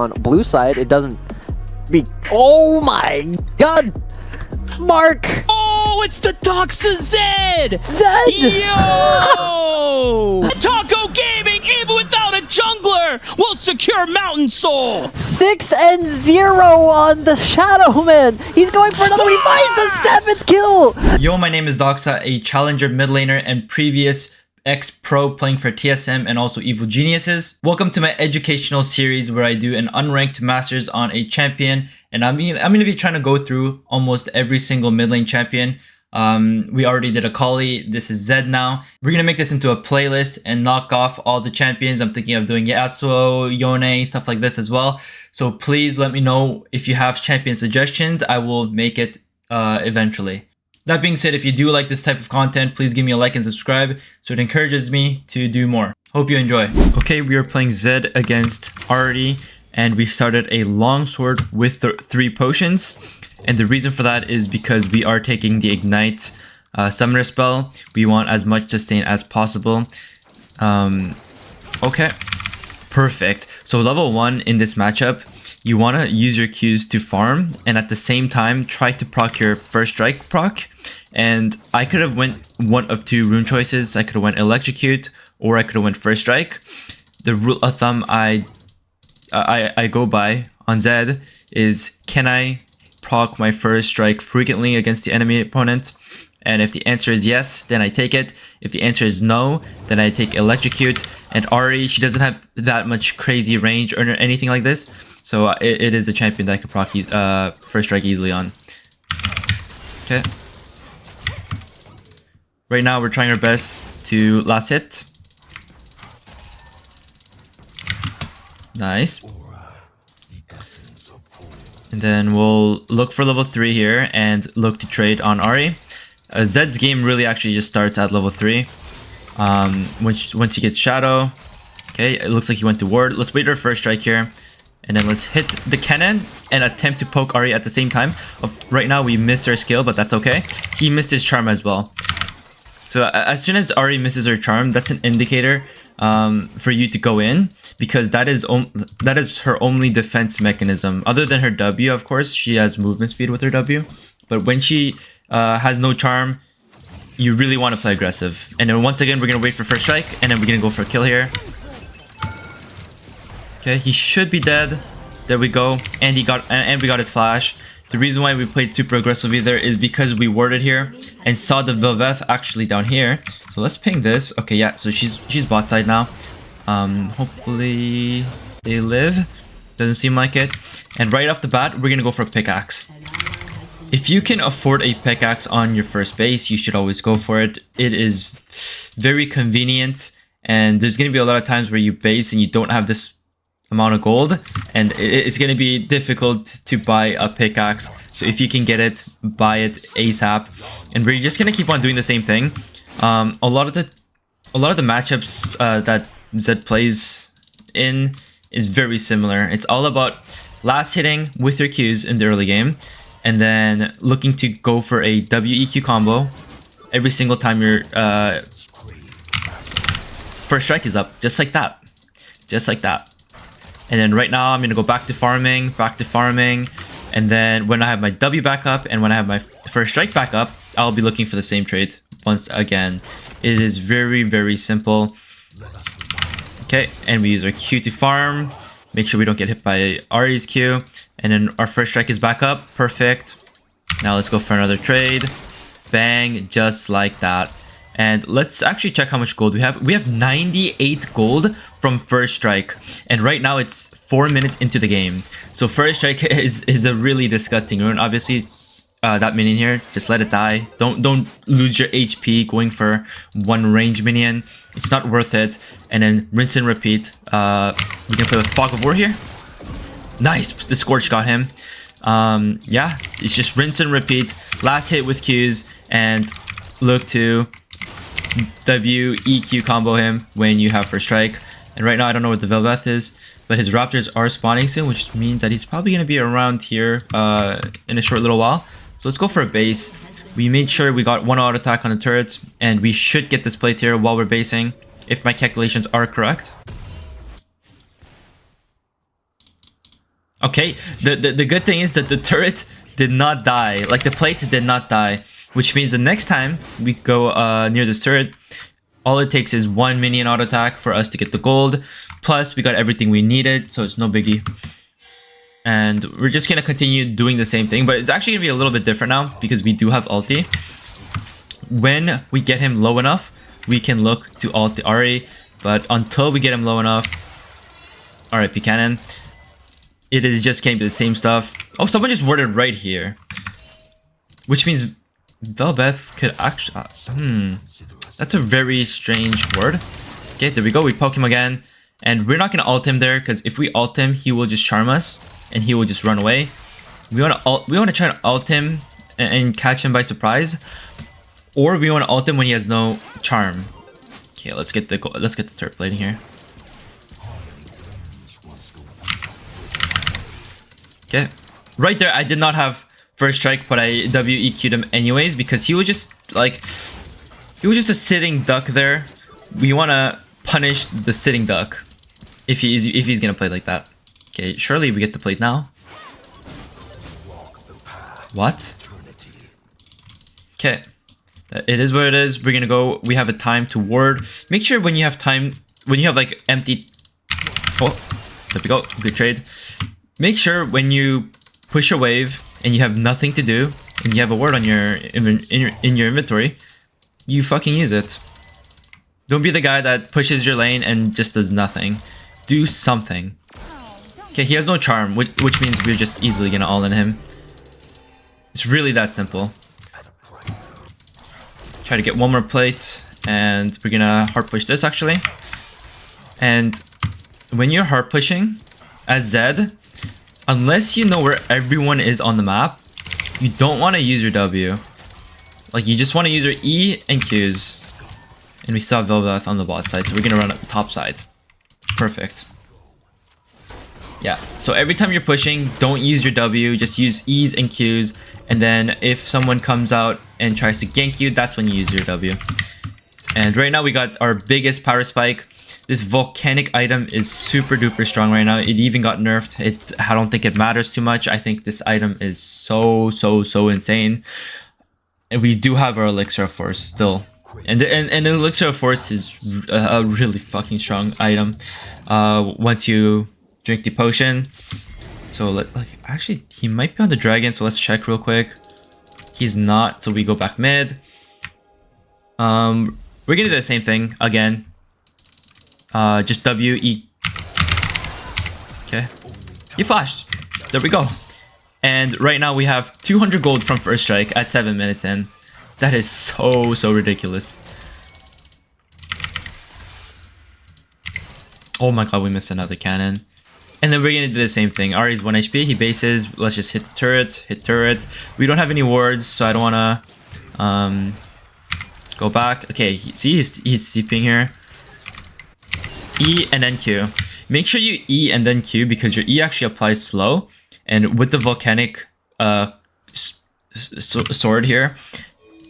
on blue side, it doesn't be... Oh my god! Mark! Oh, it's the Doxa Zed! Zed! Yo! Taco Gaming, even without a jungler, will secure Mountain Soul! 6-0 on the Shadow Man! He's going for another one! He finds the 7th kill! Yo, my name is Doxa, a challenger mid laner and previous ex-pro playing for TSM and also Evil Geniuses. Welcome to my educational series where I do an unranked masters on a champion, and I'm gonna be trying to go through almost every single mid lane champion. We already did a Kali. This is Zed now. We're gonna make this into a playlist and knock off all the champions. I'm thinking of doing Yasuo, Yone, stuff like this as well. So please let me know if you have champion suggestions. I will make it eventually. That being said, if you do like this type of content, please give me a like and subscribe so it encourages me to do more. Hope you enjoy. Okay, we are playing Zed against Ahri, and we started a longsword with 3 potions. And the reason for that is because we are taking the Ignite summoner spell. We want as much sustain as possible. Okay, perfect. So level 1 in this matchup, you want to use your Qs to farm and at the same time try to proc your first strike proc. And I could have went one of 2 rune choices. I could have went electrocute or I could have went first strike. The rule of thumb I go by on Zed is, can I proc my first strike frequently against the enemy opponent? And if the answer is yes, then I take it. If the answer is no, then I take electrocute. And Ahri, she doesn't have that much crazy range or anything like this, so it is a champion that I could proc first strike easily on. Okay. Right now we're trying our best to last hit. Nice. And then we'll look for level 3 here and look to trade on Ahri. Zed's game really actually just starts at level 3. Once he gets Shadow. Okay, it looks like he went to Ward. Let's wait our first strike here. And then let's hit the cannon and attempt to poke Ahri at the same time. Right now we missed our skill, but that's okay. He missed his charm as well. So as soon as Ahri misses her charm, that's an indicator for you to go in, because that is her only defense mechanism. Other than her W, of course, she has movement speed with her W. But when she has no charm, you really want to play aggressive. And then once again, we're going to wait for first strike, and then we're going to go for a kill here. Okay, he should be dead. There we go. And we got his flash. The reason why we played super aggressively there is because we warded here and saw the Velveth actually down here. So let's ping this. Okay, yeah, so she's bot side now. Hopefully they live. Doesn't seem like it. And right off the bat, we're gonna go for a pickaxe. If you can afford a pickaxe on your first base, you should always go for it. It is very convenient, and there's gonna be a lot of times where you base and you don't have this amount of gold, and it's going to be difficult to buy a pickaxe. So if you can get it, buy it ASAP. And we're just going to keep on doing the same thing. A lot of the matchups that Zed plays in is very similar. It's all about last hitting with your Qs in the early game, and then looking to go for a WEQ combo every single time your first strike is up, just like that. Just like that. And then right now I'm going to go back to farming. And then when I have my W back up and when I have my first strike back up, I'll be looking for the same trade once again. It is very, very simple. Okay, and we use our Q to farm. Make sure we don't get hit by Ahri's Q. And then our first strike is back up. Perfect. Now let's go for another trade. Bang, just like that. And let's actually check how much gold we have. We have 98 gold from first strike, and right now it's 4 minutes into the game. So first strike is a really disgusting rune. Obviously, that minion here, just let it die. Don't lose your HP going for one range minion. It's not worth it. And then rinse and repeat. We can play with Fog of War here. Nice, the Scorch got him. Yeah, it's just rinse and repeat. Last hit with Qs and look to WEQ combo him when you have first strike. And right now I don't know what the Velveth is, but his Raptors are spawning soon, which means that he's probably going to be around here in a short little while. So let's go for a base. We made sure we got one auto attack on the turrets, and we should get this plate here while we're basing, if my calculations are correct. Okay, the good thing is that the turret did not die. Like, the plate did not die. Which means the next time we go near this turret, all it takes is 1 minion auto attack for us to get the gold. Plus, we got everything we needed, so it's no biggie. And we're just gonna continue doing the same thing, but it's actually gonna be a little bit different now because we do have ulti. When we get him low enough, we can look to ult the Ahri, but until we get him low enough, alright, P-Cannon, it is just gonna be the same stuff. Oh, someone just worded right here, which means Velbeth could actually... that's a very strange word. Okay, there we go. We poke him again. And we're not going to ult him there, because if we ult him, he will just charm us. And he will just run away. We want to try to ult him and catch him by surprise. Or we want to ult him when he has no charm. Okay, let's get the turret plating here. Okay. Right there, I did not have first strike, but I WEQ'd him anyways because he was just like... He was just a sitting duck there. We want to punish the sitting duck if he's gonna play like that. Okay, surely we get the plate now. What? Okay, it is what it is. We're gonna go. We have a time to ward. Make sure when you have time, when you have like empty... Oh, there we go. Good trade. Make sure when you push a wave and you have nothing to do and you have a ward on your in your inventory, you fucking use it. Don't be the guy that pushes your lane and just does nothing. Do something. Okay, he has no charm, which means we're just easily gonna all-in him. It's really that simple. Try to get one more plate, and we're gonna hard push this actually. And when you're hard pushing as Zed, unless you know where everyone is on the map, you don't want to use your W. Like, you just want to use your E and Qs. And we still have Velveth on the bot side, so we're gonna run up the top side. Perfect. Yeah, so every time you're pushing, don't use your W, just use E's and Q's. And then if someone comes out and tries to gank you, that's when you use your W. And right now we got our biggest power spike. This volcanic item is super duper strong right now. It even got nerfed. I don't think it matters too much. I think this item is so insane. And we do have our Elixir of Force still. And Elixir of Force is a really fucking strong item once you drink the potion. So actually, he might be on the dragon, so let's check real quick. He's not, so we go back mid. We're gonna do the same thing again. Just W, E. Okay. He flashed. There we go. And right now we have 200 gold from first strike at 7 minutes in. That is so ridiculous. Oh my god, we missed another cannon. And then we're gonna do the same thing. Ahri's 1 HP, he bases. Let's just hit turret. We don't have any wards, so I don't wanna go back. Okay, see, he's CPing here. E and then Q. Make sure you E and then Q because your E actually applies slow. And with the volcanic sword here,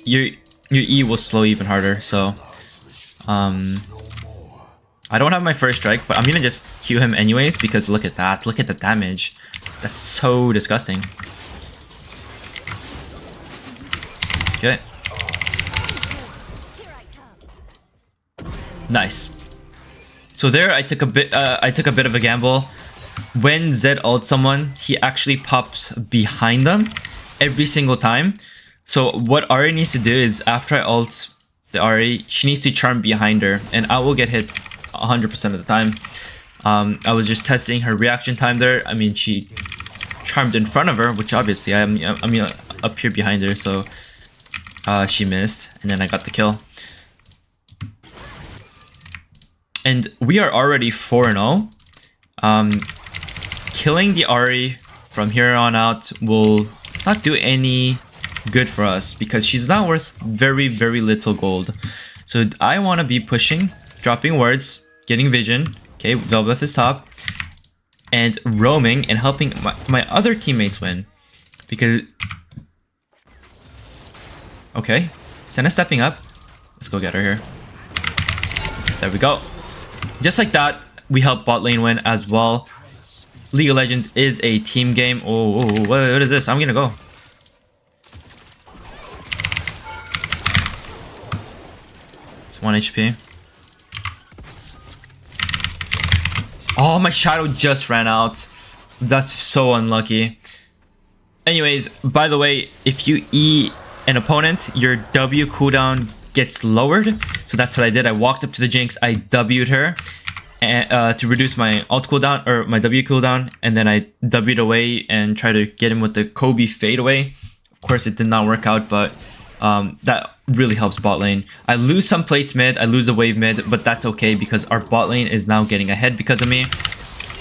your E will slow even harder. So I don't have my first strike, but I'm gonna just Q him anyways because look at that. Look at the damage. That's so disgusting. Okay. Nice. So there, I took a bit of a gamble. When Zed ults someone, he actually pops behind them every single time. So what Ahri needs to do is, after I ult the Ahri, she needs to charm behind her, and I will get hit 100% of the time. I was just testing her reaction time there. I mean, she charmed in front of her, which obviously I mean up here behind her, so she missed, and then I got the kill. And we are already 4-0. Killing the Ahri from here on out will not do any good for us because she's not worth very little gold. So I want to be pushing, dropping wards, getting vision. Okay, Velbeth is top. And roaming and helping my other teammates win. Because... Okay, Senna stepping up. Let's go get her here. There we go. Just like that, we help bot lane win as well. League of Legends is a team game. Oh, what is this? I'm gonna go. It's 1 HP. Oh, my shadow just ran out. That's so unlucky. Anyways, by the way, if you E an opponent, your W cooldown gets lowered. So that's what I did. I walked up to the Jinx, I W'd her and, to reduce my ult cooldown, or my W cooldown, and then I W'd away and tried to get him with the Kobe fade away. Of course, it did not work out, but that really helps bot lane. I lose some plates mid, I lose a wave mid, but that's okay because our bot lane is now getting ahead because of me.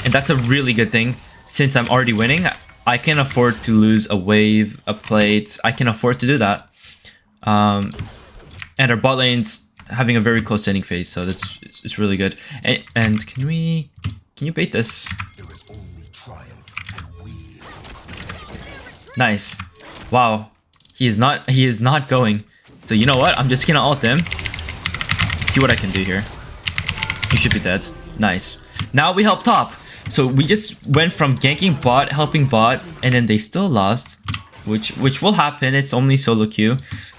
And that's a really good thing. Since I'm already winning, I can afford to lose a wave, a plate. I can afford to do that. And our bot lane's having a very close ending phase, so it's really good. And can you bait this? Nice. Wow. He is not going. So you know what? I'm just gonna ult him. See what I can do here. He should be dead. Nice. Now we help top. So we just went from ganking bot, helping bot, and then they still lost, which will happen. It's only solo queue.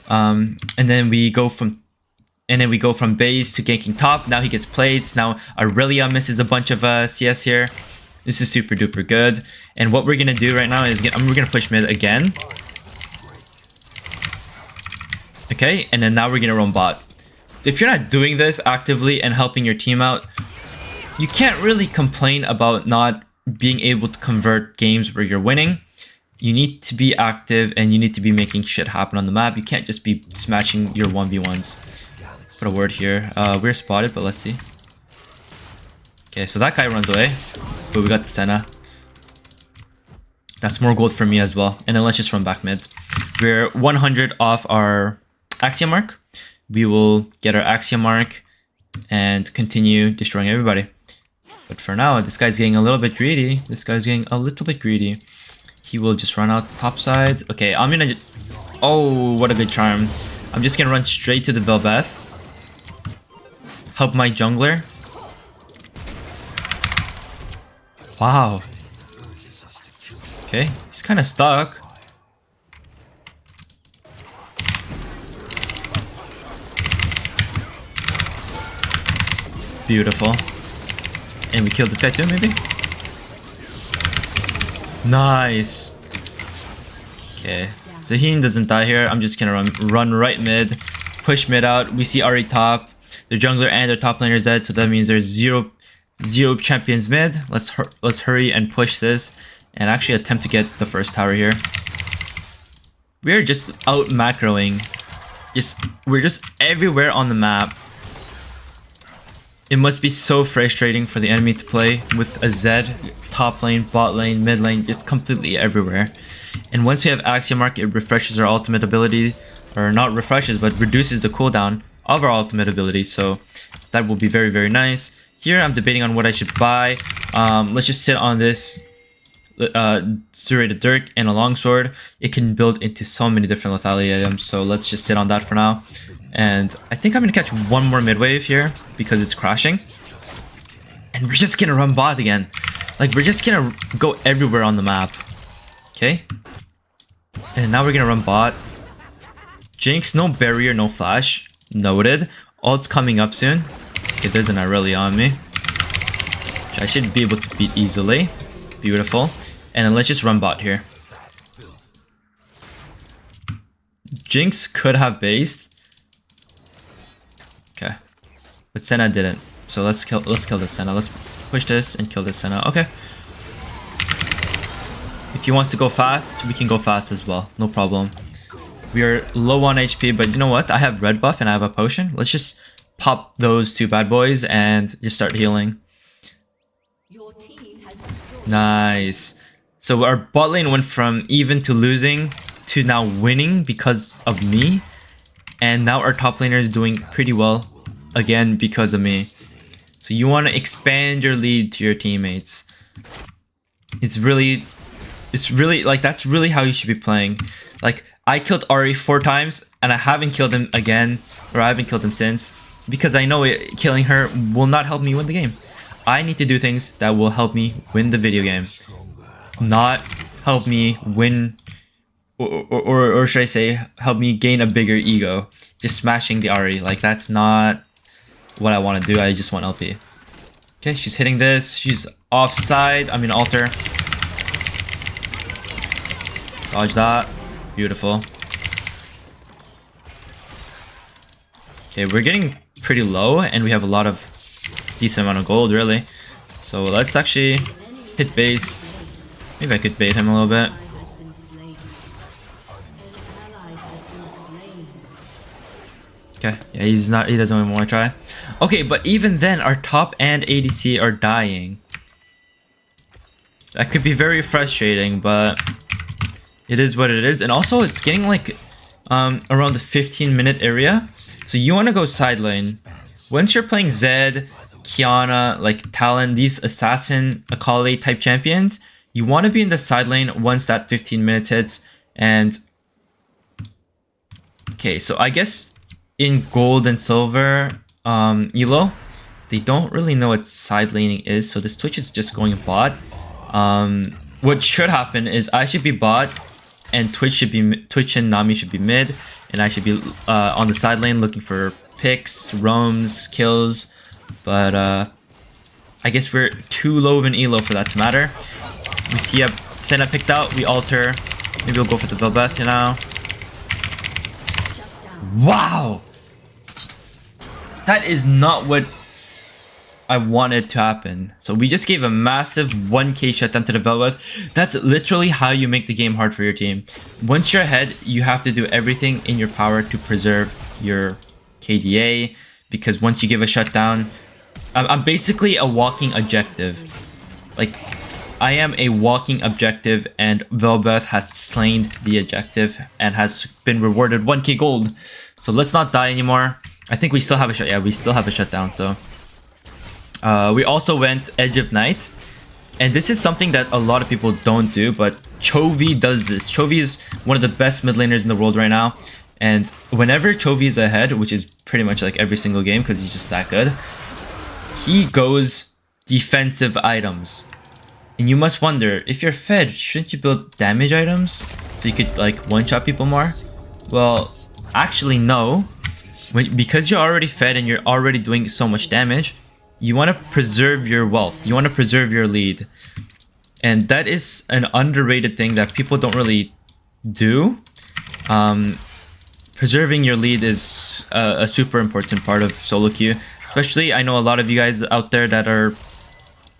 And then we go from base to ganking top. Now he gets plates. Now Aurelia misses a bunch of CS here. This is super duper good. And what we're gonna do right now is we're gonna push mid again. Okay, and then now we're gonna roam bot. So if you're not doing this actively and helping your team out, you can't really complain about not being able to convert games where you're winning. You need to be active and you need to be making shit happen on the map. You can't just be smashing your 1v1s. Put a word here. We're spotted, but let's see. Okay, so that guy runs away, but we got the Senna. That's more gold for me as well. And then let's just run back mid. We're 100 off our Axiom mark. We will get our Axiom mark and continue destroying everybody. But for now, this guy's getting a little bit greedy. He will just run out top side. Okay, I'm gonna... Oh, what a good charm. I'm just gonna run straight to the Velbeth. Help my jungler. Wow. Okay, he's kind of stuck. Beautiful. And we killed this guy too, maybe? Nice. Okay. Zaheen doesn't die here. I'm just gonna run right mid. Push mid out. We see Ahri top. The jungler and their top laner is dead, so that means there's zero champions mid. Let's hurry and push this and actually attempt to get the first tower here. We're just out macroing. We're just everywhere on the map. It must be so frustrating for the enemy to play with a Zed, top lane, bot lane, mid lane, just completely everywhere. And once we have Axiom Mark, it refreshes our ultimate ability, or not refreshes, but reduces the cooldown of our ultimate ability. So that will be very, very nice. Here I'm debating on what I should buy. Let's just sit on this Serrated Dirk and a longsword. It can build into so many different lethality items, so let's just sit on that for now. And I think I'm gonna catch one more mid wave here because it's crashing. And we're just gonna run bot again. Like, we're just gonna go everywhere on the map. Okay. And now we're gonna run bot. Jinx, no barrier, no flash. Noted. Ult's coming up soon. Okay, there's an Aurelia on me, which I should be able to beat easily. Beautiful. And then let's just run bot here. Jinx could have based. Okay. But Senna didn't. So let's kill this Senna. Let's push this and kill this Senna. Okay. If he wants to go fast, we can go fast as well. No problem. We are low on HP, but you know what? I have red buff and I have a potion. Let's just pop those two bad boys and just start healing. Nice. So our bot lane went from even to losing to now winning because of me. And now our top laner is doing pretty well again because of me. So you want to expand your lead to your teammates. It's really like, that's really how you should be playing. Like, I killed Ahri 4 times and I haven't killed him again, or I haven't killed him since, because I know killing her will not help me win the game. I need to do things that will help me win the video game, not help me win, or should I say, help me gain a bigger ego. Just smashing the Ahri, like that's not what I want to do. I just want LP. Okay, she's hitting this. She's offside. I mean altar. Dodge that. Beautiful. Okay, we're getting pretty low, and we have a lot of decent amount of gold, really. So let's actually hit base. Maybe I could bait him a little bit. Okay, yeah, he doesn't even want to try. Okay, but even then, our top and ADC are dying. That could be very frustrating, but it is what it is. And also, it's getting like around the 15-minute area. So you want to go side lane. Once you're playing Zed, Kiana, like Talon, these assassin, Akali type champions, you want to be in the side lane once that 15 minutes hits. And okay, so I guess in gold and silver elo, they don't really know what side laning is, so this Twitch is just going bot. What should happen is I should be bot, and Twitch and Nami should be mid, and I should be on the side lane looking for picks, roams, kills. But I guess we're too low of an elo for that to matter. We see a Senna picked out, we alter. Maybe we'll go for the Velbeth, you know. Wow! That is not what I wanted to happen. So we just gave a massive 1k shutdown to the Velbeth. That's literally how you make the game hard for your team. Once you're ahead, you have to do everything in your power to preserve your KDA, because once you give a shutdown, I'm basically a walking objective. Like, I am a walking objective, and Velbeth has slain the objective and has been rewarded 1k gold. So let's not die anymore. I think we still have a shut. Yeah, we still have a shutdown. So we also went Edge of Night, and this is something that a lot of people don't do, but Chovy does this. Chovy is one of the best mid laners in the world right now, and whenever Chovy is ahead, which is pretty much like every single game because he's just that good, he goes defensive items. And you must wonder, if you're fed, shouldn't you build damage items so you could like one-shot people more? Well, actually no. Because you're already fed and you're already doing so much damage, you want to preserve your wealth. You want to preserve your lead. And that is an underrated thing that people don't really do. Preserving your lead is a super important part of solo queue. Especially, I know a lot of you guys out there that are,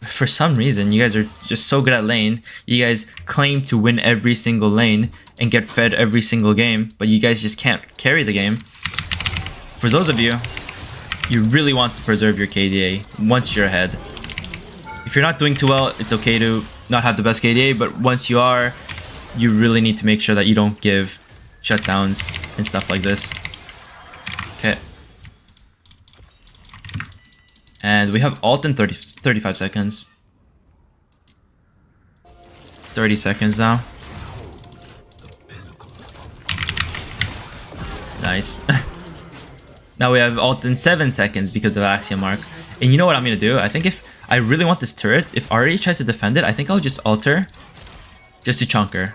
for some reason, you guys are just so good at lane. You guys claim to win every single lane and get fed every single game, but you guys just can't carry the game. For those of you, you really want to preserve your KDA once you're ahead. If you're not doing too well, it's okay to not have the best KDA, but once you are, you really need to make sure that you don't give shutdowns and stuff like this. Okay. And we have ult in 35 seconds. 30 seconds now. Nice. Now we have ult in 7 seconds because of Axiom Mark. And you know what I'm gonna do? I think if I really want this turret, if Ahri tries to defend it, I think I'll just alter just to chunk her.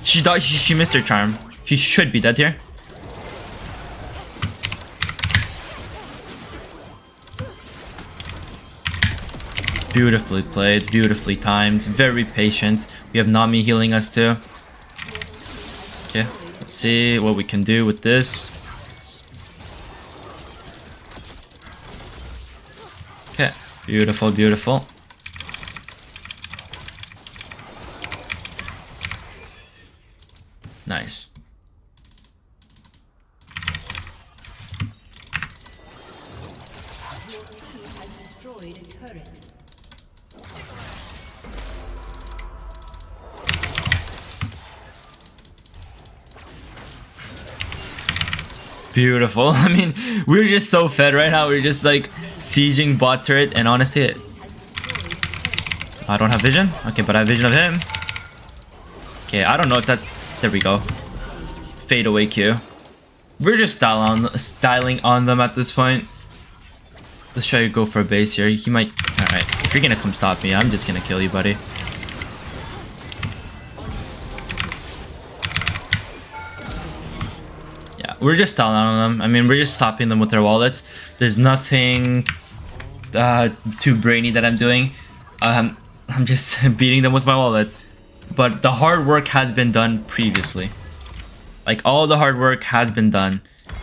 She died. She missed her charm. She should be dead here. Beautifully played, beautifully timed, very patient. We have Nami healing us too. Okay, let's see what we can do with this. Okay, beautiful, beautiful. Nice. Beautiful. I mean, we're just so fed right now. We're just like sieging bot turret, and honestly, I don't have vision. Okay, but I have vision of him. Okay, I don't know if that. There we go. Fade away Q. We're just styling on them at this point. Let's try to go for a base here. He might... Alright, if you're gonna come stop me, I'm just gonna kill you, buddy. Yeah, we're just stalling on them. I mean, we're just stopping them with our wallets. There's nothing too brainy that I'm doing. I'm just beating them with my wallet. But the hard work has been done previously. Like, all the hard work has been done.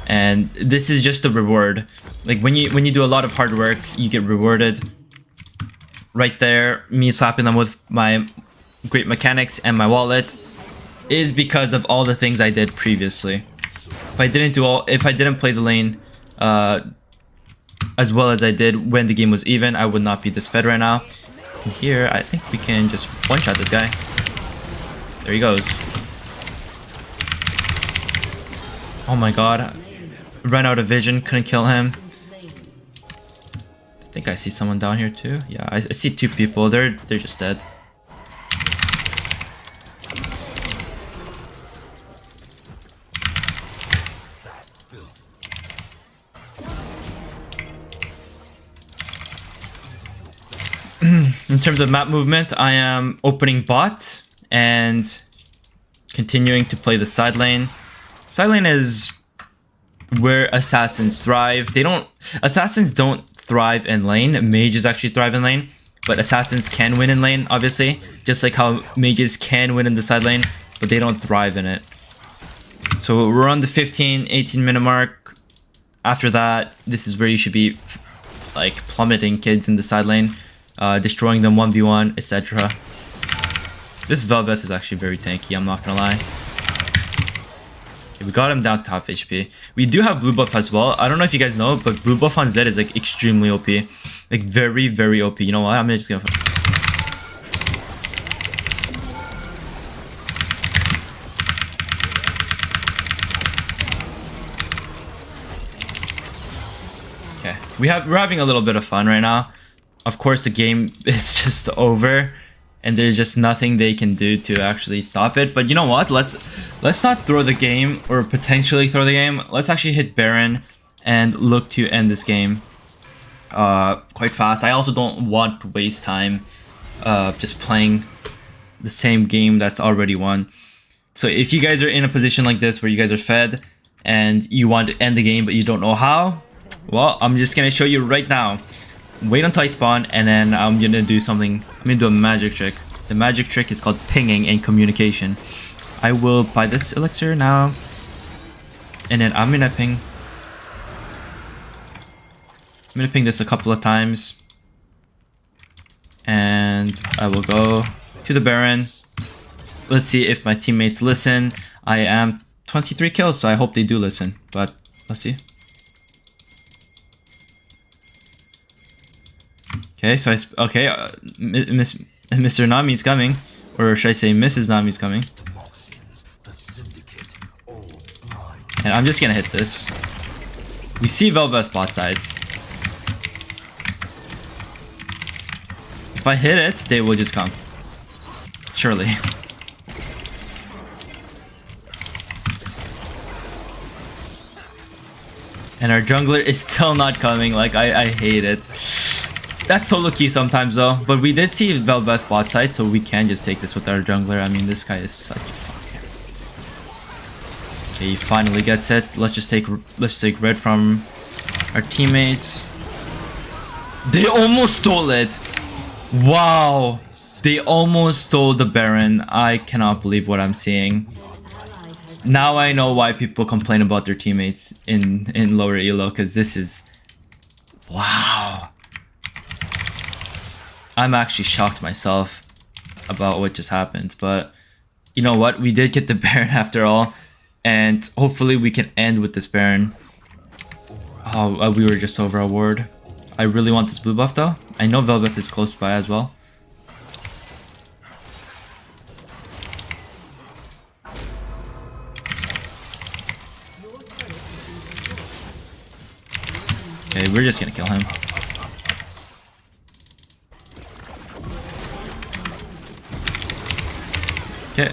And this is just the reward. Like, when you do a lot of hard work, you get rewarded. Right there, me slapping them with my great mechanics and my wallet is because of all the things I did previously. If I didn't play the lane as well as I did when the game was even, I would not be this fed right now. And here, I think we can just one-shot this guy. There he goes. Oh my god. Ran out of vision, couldn't kill him. I think I see someone down here too. Yeah, I see two people. They're just dead. In terms of map movement, I am opening bot and continuing to play the side lane. Side lane is where assassins thrive. Assassins don't thrive in lane. Mages actually thrive in lane, but assassins can win in lane, obviously, just like how mages can win in the side lane, but they don't thrive in it. So we're on the 15-18 minute mark. After that, this is where you should be like plummeting kids in the side lane, destroying them 1v1, etc. This Velvet is actually very tanky, I'm not gonna lie. We got him down to half HP. We do have blue buff as well. I don't know if you guys know, but blue buff on Zed is like extremely OP. Like very, very OP. You know what? I'm just gonna... Okay. We're having a little bit of fun right now. Of course, the game is just over. And there's just nothing they can do to actually stop it. But you know what? Let's not throw the game or potentially throw the game. Let's actually hit Baron and look to end this game quite fast. I also don't want to waste time just playing the same game that's already won. So if you guys are in a position like this where you guys are fed and you want to end the game but you don't know how, well, I'm just gonna show you right now. Wait until I spawn, and then I'm gonna do something. I'm gonna do a magic trick. The magic trick is called pinging and communication. I will buy this elixir now, and then I'm gonna ping. I'm gonna ping this a couple of times, and I will go to the Baron. Let's see if my teammates listen. I am 23 kills, so I hope they do listen. But let's see. Okay, so Mr. Nami's coming, or should I say Mrs. Nami's coming. And I'm just gonna hit this. We see Velvet bot side. If I hit it, they will just come. Surely. And our jungler is still not coming. Like, I hate it. That's solo key sometimes though, but we did see Velvet bot side, so we can just take this with our jungler. I mean, this guy is such a fucker. Okay, he finally gets it. Let's take red from our teammates. They almost stole it. Wow, they almost stole the Baron. I cannot believe what I'm seeing. Now I know why people complain about their teammates in lower elo, because this is... Wow. I'm actually shocked myself about what just happened, but you know what? We did get the Baron after all, and hopefully we can end with this Baron. Oh, we were just over a ward. I really want this blue buff though. I know Velvet is close by as well. Okay, we're just gonna kill him. Okay.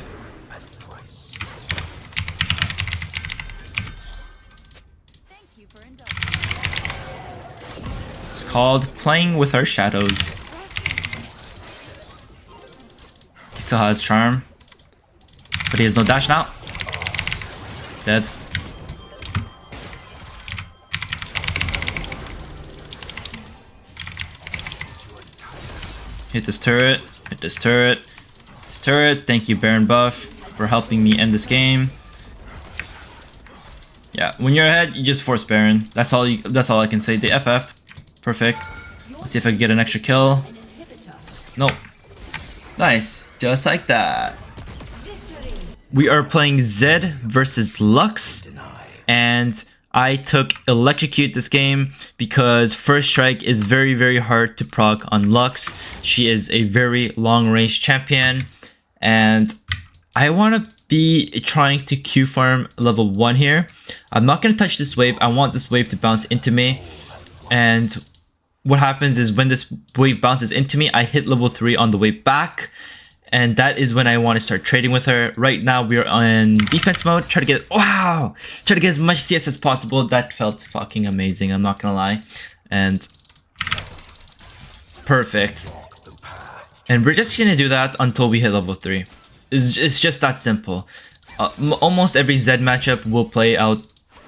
Let's call called playing with our shadows. He still has charm, but he has no dash now. Dead. Hit this turret. Hit this turret. This turret. Thank you, Baron Buff, for helping me end this game. Yeah, when you're ahead, you just force Baron. That's all I can say. The FF. Perfect. Let's see if I can get an extra kill. Nope. Nice. Just like that. We are playing Zed versus Lux. And I took Electrocute this game because First Strike is very, very hard to proc on Lux. She is a very long range champion. And I want to be trying to Q farm level 1 here. I'm not going to touch this wave. I want this wave to bounce into me. And what happens is when this wave bounces into me, I hit level 3 on the way back. And that is when I want to start trading with her. Right now, we are on defense mode. Try to get as much CS as possible. That felt fucking amazing. I'm not gonna lie. And perfect. And we're just gonna do that until we hit level 3. It's just that simple. Almost every Zed matchup will play out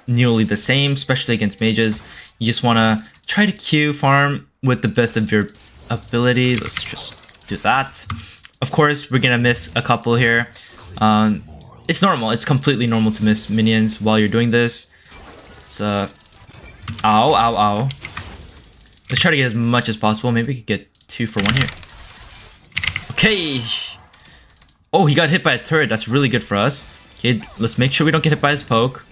nearly the same, especially against mages. You just wanna try to Q farm with the best of your ability. Let's just do that. Of course, we're gonna miss a couple here. It's normal. It's completely normal to miss minions while you're doing this. It's ow, ow, ow. Let's try to get as much as possible. Maybe we could get 2 for 1 here. Okay. Oh, he got hit by a turret. That's really good for us. Okay, let's make sure we don't get hit by his poke.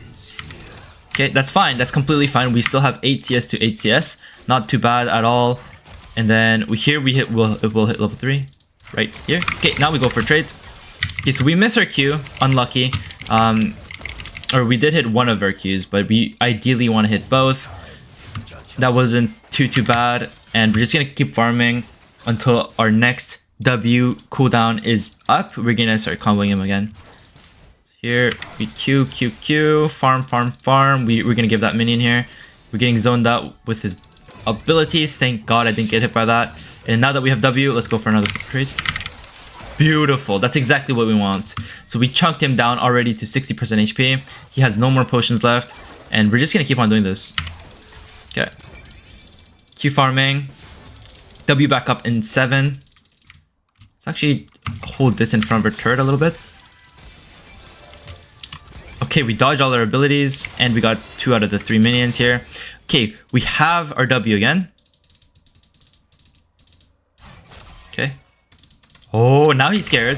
Okay, that's fine. That's completely fine. We still have 8 CS to 8 CS. Not too bad at all. And then we'll hit level 3. Right here. Okay, now we go for trade. Okay, so we miss our Q. Unlucky. Or we did hit one of our Qs, but we ideally want to hit both. That wasn't too bad. And we're just going to keep farming until our next W cooldown is up. We're going to start comboing him again. Here, we Q, farm. We're going to give that minion here. We're getting zoned out with his abilities. Thank God I didn't get hit by that. And now that we have W, let's go for another trade. Beautiful. That's exactly what we want. So we chunked him down already to 60% HP. He has no more potions left. And we're just going to keep on doing this. Okay. Q farming. W back up in 7. Let's actually hold this in front of our turret a little bit. Okay, we dodged all our abilities. And we got 2 out of the 3 minions here. Okay, we have our W again. Okay. Oh, now he's scared.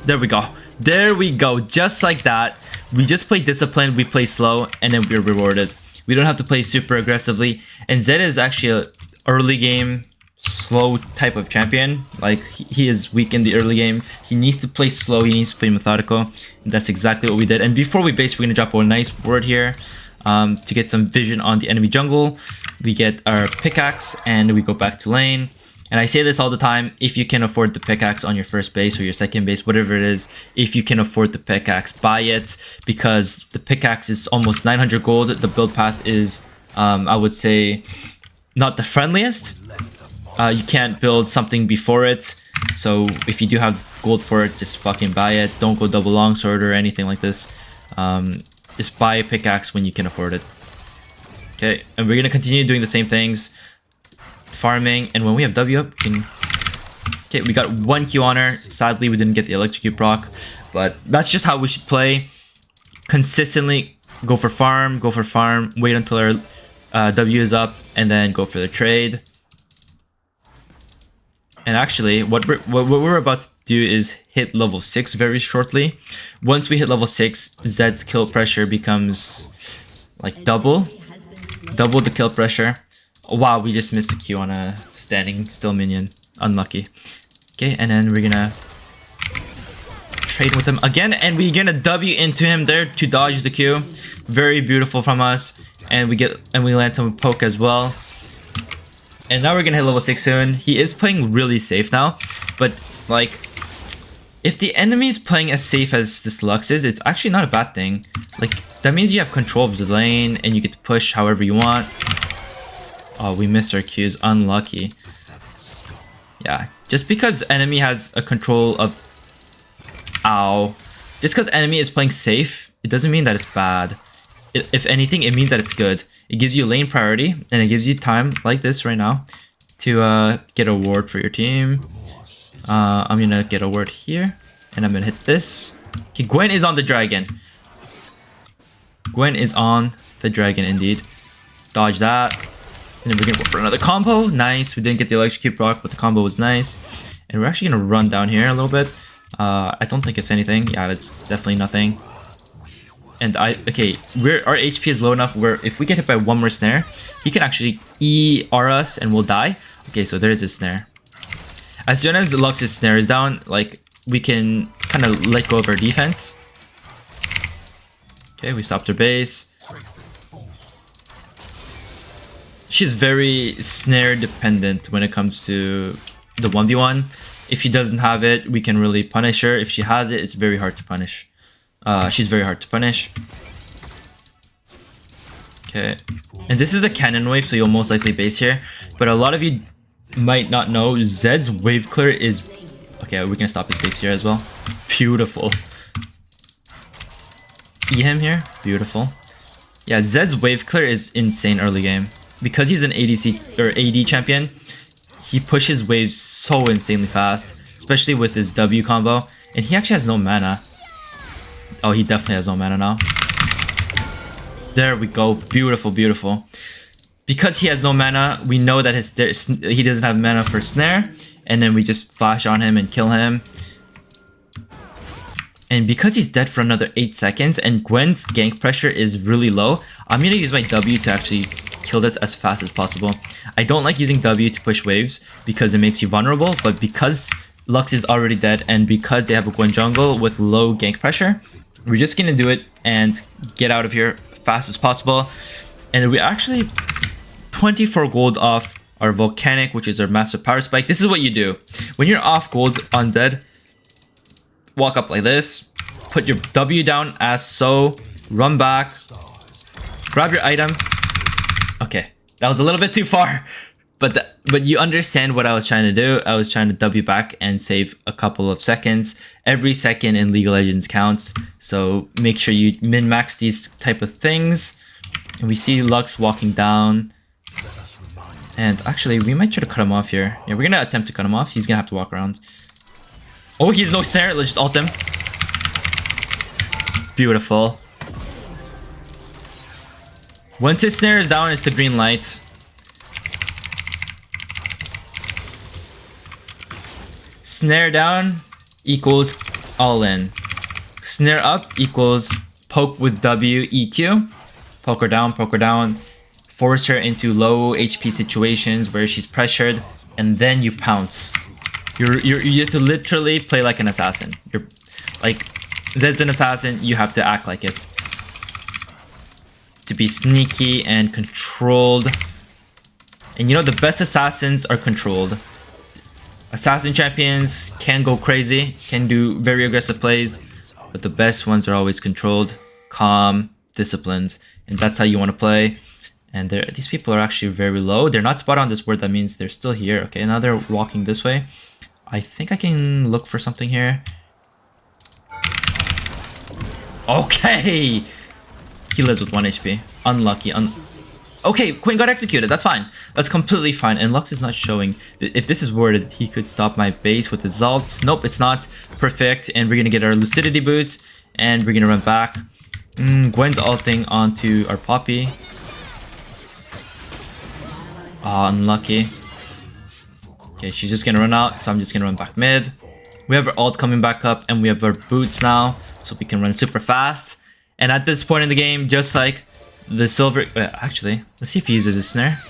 There we go. There we go. Just like that. We just play disciplined, we play slow, and then we're rewarded. We don't have to play super aggressively. And Zed is actually an early game, slow type of champion. Like, he is weak in the early game. He needs to play slow, he needs to play methodical. And that's exactly what we did. And before we base, we're going to drop a nice word here. To get some vision on the enemy jungle. We get our pickaxe and we go back to lane. And I say this all the time, if you can afford the pickaxe on your first base or your second base, whatever it is, if you can afford the pickaxe, buy it, because the pickaxe is almost 900 gold. The build path is, I would say, not the friendliest. You can't build something before it. So if you do have gold for it, just fucking buy it. Don't go double longsword or anything like this. Just buy a pickaxe when you can afford it. Okay, and we're gonna continue doing the same things, farming, and when we have W up, we can... Okay, we got 1 Q on her. Sadly, we didn't get the Electrocute proc, but that's just how we should play. Consistently go for farm, wait until our W is up, and then go for the trade. And actually, what we're about to do is hit level 6 very shortly. Once we hit level 6, Zed's kill pressure becomes like double the kill pressure. Wow, we just missed a Q on a standing still minion. Unlucky. Okay, and then we're gonna trade with him again, and we're gonna W into him there to dodge the Q. Very beautiful from us. And we land some poke as well. And now we're gonna hit level 6 soon. He is playing really safe now, but like, if the enemy is playing as safe as this Lux is, it's actually not a bad thing. Like, That means you have control of the lane and you get to push however you want. Oh, we missed our Qs. Unlucky. Yeah, just because enemy has a control of... Ow. Just because enemy is playing safe, it doesn't mean that it's bad. If anything, it means that it's good. It gives you lane priority, and it gives you time, like this right now, to get a ward for your team. I'm gonna get a ward here, and I'm gonna hit this. Okay, Gwen is on the dragon. Gwen is on the dragon, indeed. Dodge that. And then we're gonna go for another combo. Nice. We didn't get the electrocute proc, but the combo was nice. And we're actually gonna run down here a little bit. I don't think it's anything. Yeah, it's definitely nothing. And okay, our HP is low enough where if we get hit by one more snare, he can actually ER us and we'll die. Okay, so there's his snare. As soon as Lux's snare is down, like, we can kind of let go of our defense. Okay, we stopped her base. She's very snare dependent when it comes to the 1v1. If she doesn't have it, we can really punish her. If she has it, it's very hard to punish. She's very hard to punish. Okay. And this is a cannon wave, so you'll most likely base here. But a lot of you might not know, Zed's wave clear is... Okay, we're gonna stop his base here as well. Beautiful. E him here. Beautiful. Yeah, Zed's wave clear is insane early game. Because he's an ADC or AD champion, he pushes waves so insanely fast, especially with his W combo. And he actually has no mana. Oh, he definitely has no mana now. There we go. Beautiful, beautiful. Because he has no mana, we know that he doesn't have mana for snare. And then we just flash on him and kill him. And because he's dead for another 8 seconds and Gwen's gank pressure is really low, I'm going to use my W to actually kill this as fast as possible. I don't like using W to push waves because it makes you vulnerable, but because Lux is already dead and because they have a Gwen jungle with low gank pressure, we're just going to do it and get out of here fast as possible. And we actually 24 gold off our Volcanic, which is our massive power spike. This is what you do. When you're off gold on Zed, walk up like this, put your W down as so, run back, grab your item. Okay, that was a little bit too far, but you understand what I was trying to do. I was trying to W back and save a couple of seconds. Every second in League of Legends counts, so make sure you min-max these type of things. And we see Lux walking down. And actually, we might try to cut him off here. Yeah, we're gonna attempt to cut him off. He's gonna have to walk around. Oh, he's no snare. Let's just ult him. Beautiful. Once his snare is down, it's the green light. Snare down equals all in. Snare up equals poke with W EQ. Poke her down, force her into low HP situations where she's pressured, and then you pounce. You have to literally play like an assassin. You're like, Zed's an assassin, you have to act like it. To be sneaky and controlled. And you know, the best assassins are controlled. Assassin champions can go crazy, can do very aggressive plays, but the best ones are always controlled, calm, disciplined, and that's how you want to play. And these people are actually very low. They're not spot on this word, that means they're still here. Okay, now they're walking this way. I think I can look for something here. Okay! He lives with 1 HP. Unlucky. Okay, Queen got executed. That's fine. That's completely fine. And Lux is not showing. If this is worded, he could stop my base with his ult. Nope, it's not. Perfect. And we're going to get our Lucidity boots. And we're going to run back. Gwen's ulting onto our Poppy. Oh, unlucky. Okay, she's just going to run out. So I'm just going to run back mid. We have our ult coming back up. And we have our boots now. So we can run super fast. And at this point in the game, just like the silver... actually, let's see if he uses his snare.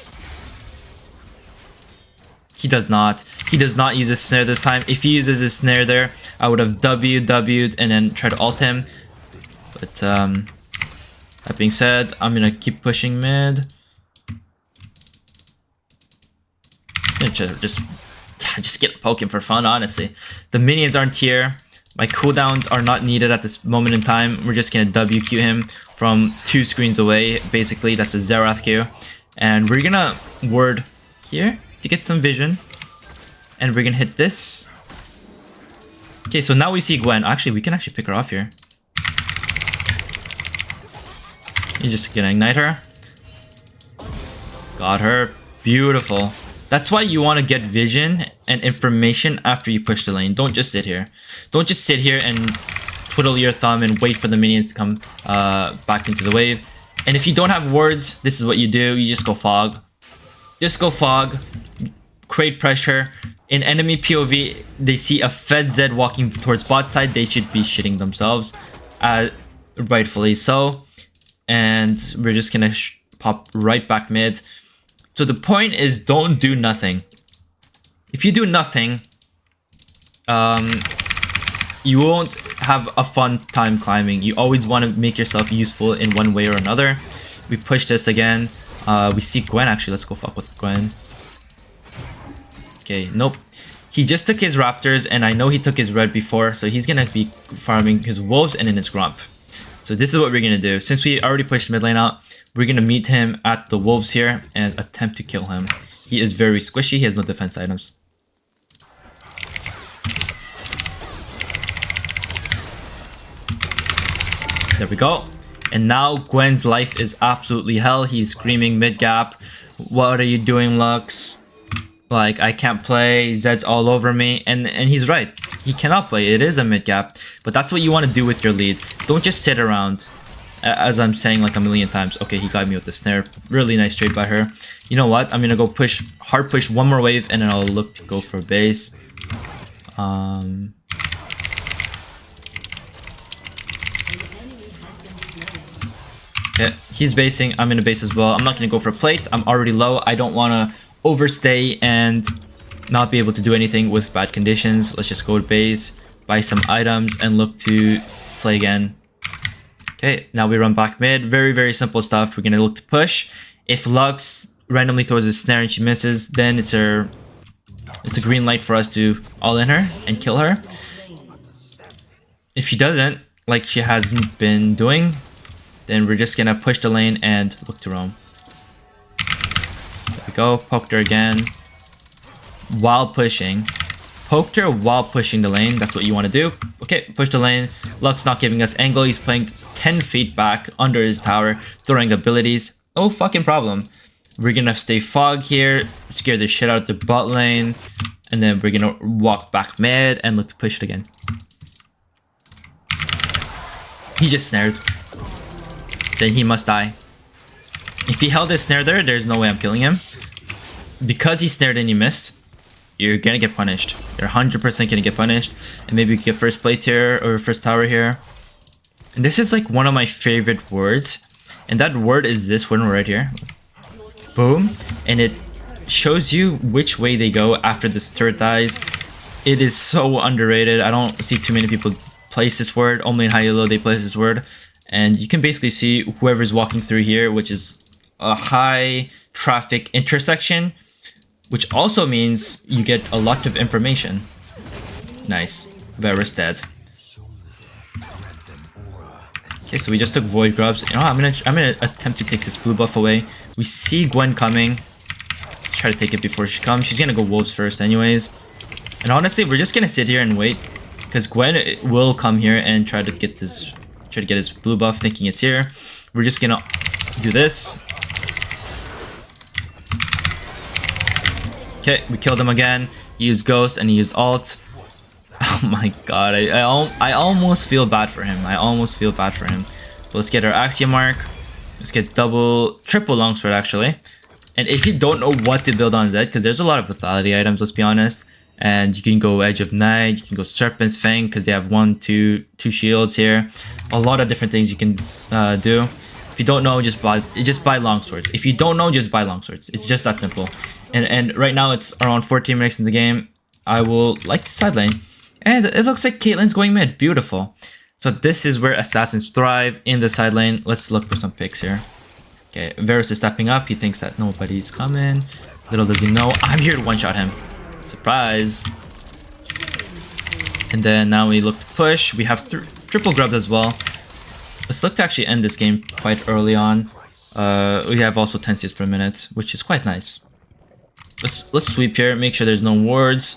He does not. He does not use his snare this time. If he uses his snare there, I would have W'd and then try to ult him. But that being said, I'm going to keep pushing mid. Just get poking for fun, honestly. The minions aren't here. My cooldowns are not needed at this moment in time. We're just gonna WQ him from 2 screens away. Basically, that's a Zerath Q. And we're gonna ward here to get some vision. And we're gonna hit this. Okay, so now we see Gwen. Actually, we can actually pick her off here. You're just gonna ignite her. Got her. Beautiful. That's why you want to get vision and information after you push the lane. Don't just sit here. Don't just sit here and twiddle your thumb and wait for the minions to come back into the wave. And if you don't have wards, this is what you do. You just go fog. Just go fog. Create pressure. In enemy POV, they see a Fed Zed walking towards bot side. They should be shitting themselves. Rightfully so. And we're just gonna pop right back mid. So the point is, don't do nothing. If you do nothing, you won't have a fun time climbing. You always want to make yourself useful in one way or another. We push this again. We see Gwen. Actually, let's go fuck with Gwen. Okay, nope. He just took his raptors, and I know he took his red before, so he's gonna be farming his wolves and then his grump. So this is what we're gonna do. Since we already pushed mid lane out, we're gonna meet him at the wolves here and attempt to kill him. He is very squishy. He has no defense items. There we go. And now Gwen's life is absolutely hell. He's screaming mid gap. What are you doing, Lux? Like, I can't play. Zed's all over me. And he's right. He cannot play. It is a mid gap. But that's what you want to do with your lead. Don't just sit around. As I'm saying like a million times. Okay, he got me with the snare. Really nice trade by her. You know what? I'm gonna go push, hard push one more wave, and then I'll look to go for base. Okay, he's basing. I'm gonna base as well. I'm not gonna go for plate. I'm already low. I don't wanna overstay and not be able to do anything with bad conditions. Let's just go to base, buy some items, and look to play again. Okay, now we run back mid. Very, very simple stuff. We're gonna look to push. If Lux randomly throws a snare and she misses, then it's a green light for us to all in her and kill her. If she doesn't, like she hasn't been doing, then we're just gonna push the lane and look to roam. There we go. Poked her again while pushing. Poked her while pushing the lane. That's what you want to do. Okay, push the lane. Lux not giving us angle. He's playing 10 feet back under his tower, throwing abilities. No fucking problem. We're gonna stay fog here, scare the shit out of the bot lane, and then we're gonna walk back mid and look to push it again. He just snared. Then he must die. If he held his snare there, there's no way I'm killing him. Because he snared and he missed, you're gonna get punished. You're 100% gonna get punished. And maybe we can get first plate here or first tower here. And this is like one of my favorite words. And that word is this one right here. Boom. And it shows you which way they go after this turret dies. It is so underrated. I don't see too many people place this word. Only in high elo they place this word. And you can basically see whoever's walking through here, which is a high traffic intersection, which also means you get a lot of information. Nice. Varus dead. Okay, so we just took void grubs. You know, I'm gonna attempt to take this blue buff away. We see Gwen coming. Let's try to take it before she comes. She's gonna go wolves first anyways. And honestly, we're just gonna sit here and wait, because Gwen will come here and try to get his blue buff, thinking it's here. We're just gonna do this. Okay, we killed him again. He used ghost and he used ult. Oh my god, I almost feel bad for him. I almost feel bad for him. But let's get our Axiom mark. Let's get triple longsword actually. And if you don't know what to build on Zed, because there's a lot of lethality items, let's be honest. And you can go Edge of Night, you can go Serpent's Fang, because they have two shields here. A lot of different things you can do. If you don't know, just buy longswords. If you don't know, just buy longswords. It's just that simple. And right now it's around 14 minutes in the game. I will like the side lane. And it looks like Caitlyn's going mid. Beautiful. So this is where assassins thrive, in the side lane. Let's look for some picks here. Okay, Varus is stepping up. He thinks that nobody's coming. Little does he know, I'm here to one-shot him. Surprise. And then now we look to push. We have triple grubs as well. Let's look to actually end this game quite early on. We have also 10 CS per minute, which is quite nice. Let's sweep here, make sure there's no wards,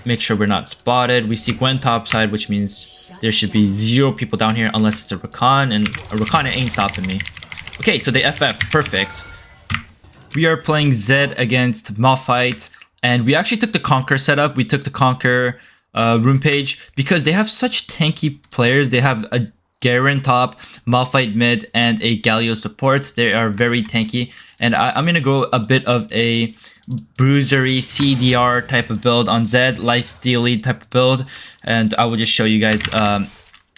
make sure we're not spotted. We see Gwen topside, which means there should be 0 people down here unless it's a Rakan, and a Rakan ain't stopping me. Okay, so they FF, perfect. We are playing Zed against Malphite, and we actually took the Conquer setup. We took the Conquer room page because they have such tanky players. They have a Garen top, Malphite mid, and a Galio support. They are very tanky, and I'm gonna go a bit of a bruisery CDR type of build on Zed, lifestealy type of build, and I will just show you guys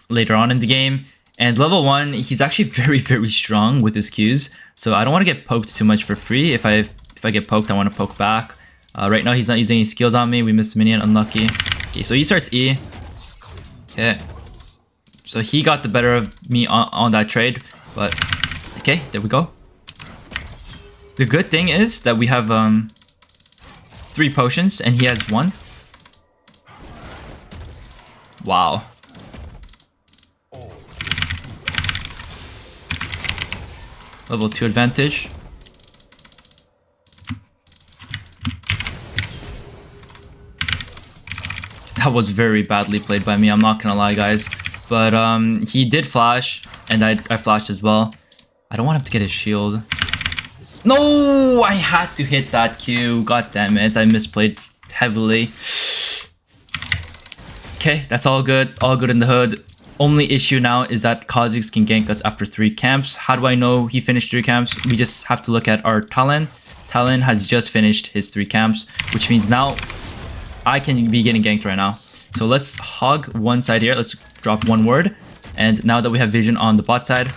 later on in the game. And level 1, he's actually very strong with his Qs, so I don't want to get poked too much for free. If I get poked, I want to poke back. Right now he's not using any skills on me. We missed minion, unlucky. Okay, so he starts E. Okay, so he got the better of me on that trade, but okay, there we go. The good thing is that we have 3 potions and he has 1. Wow. Level 2 advantage. That was very badly played by me, I'm not gonna lie, guys. But he did flash, and I flashed as well. I don't want him to get his shield. No, I had to hit that Q. God damn it, I misplayed heavily. Okay, that's all good in the hood. Only issue now is that Kha'Zix can gank us after 3 camps. How do I know he finished 3 camps? We just have to look at our Talon. Talon has just finished his 3 camps, which means now I can be getting ganked right now. So let's hog one side here. Let's drop 1 word. And now that we have vision on the bot side.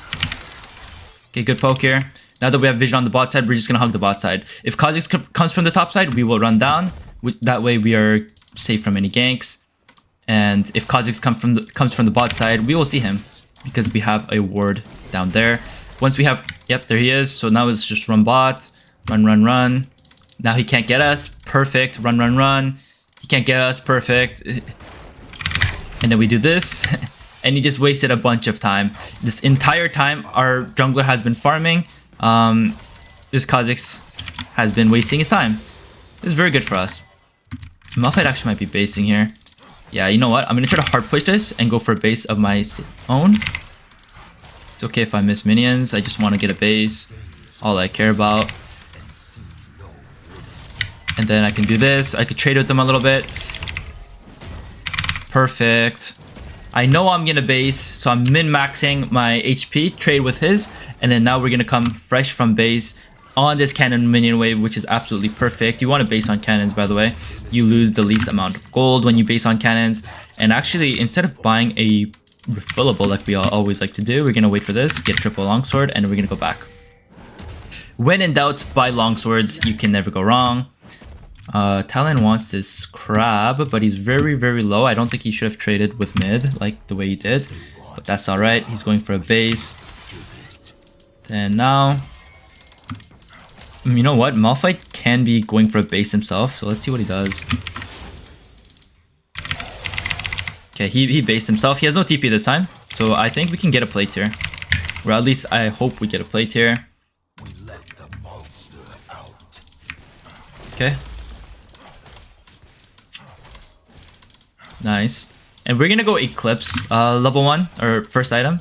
Okay, good poke here. Now that we have vision on the bot side, we're just gonna hug the bot side. If Kha'Zix comes from the top side, we will run down. That way we are safe from any ganks. And if Kha'Zix comes from the bot side, we will see him because we have a ward down there. Once we have, yep, there he is. So now let's just run bot, run. Now he can't get us. Perfect. Run. He can't get us. Perfect. And then we do this, and he just wasted a bunch of time. This entire time, our jungler has been farming. This Kha'Zix has been wasting his time. This is very good for us. Malphite actually might be basing here. Yeah, you know what? I'm gonna try to hard push this and go for a base of my own. It's okay if I miss minions. I just want to get a base. All I care about. And then I can do this. I could trade with them a little bit. Perfect. I know I'm gonna base, so I'm min-maxing my HP, trade with his, and then now we're gonna come fresh from base on this cannon minion wave, which is absolutely perfect. You want to base on cannons, by the way. You lose the least amount of gold when you base on cannons. And actually, instead of buying a refillable like we always like to do, we're gonna wait for this, get triple longsword, and we're gonna go back. When in doubt, buy longswords. You can never go wrong. Talon wants this crab, but he's very low. I don't think he should have traded with mid like the way he did, but that's all right. He's going for a base. And now, you know what? Malphite can be going for a base himself, so let's see what he does. Okay, he based himself. He has no TP this time, so I think we can get a plate here. Or at least I hope we get a plate here. Okay. Nice. And we're gonna go Eclipse, level 1, or first item.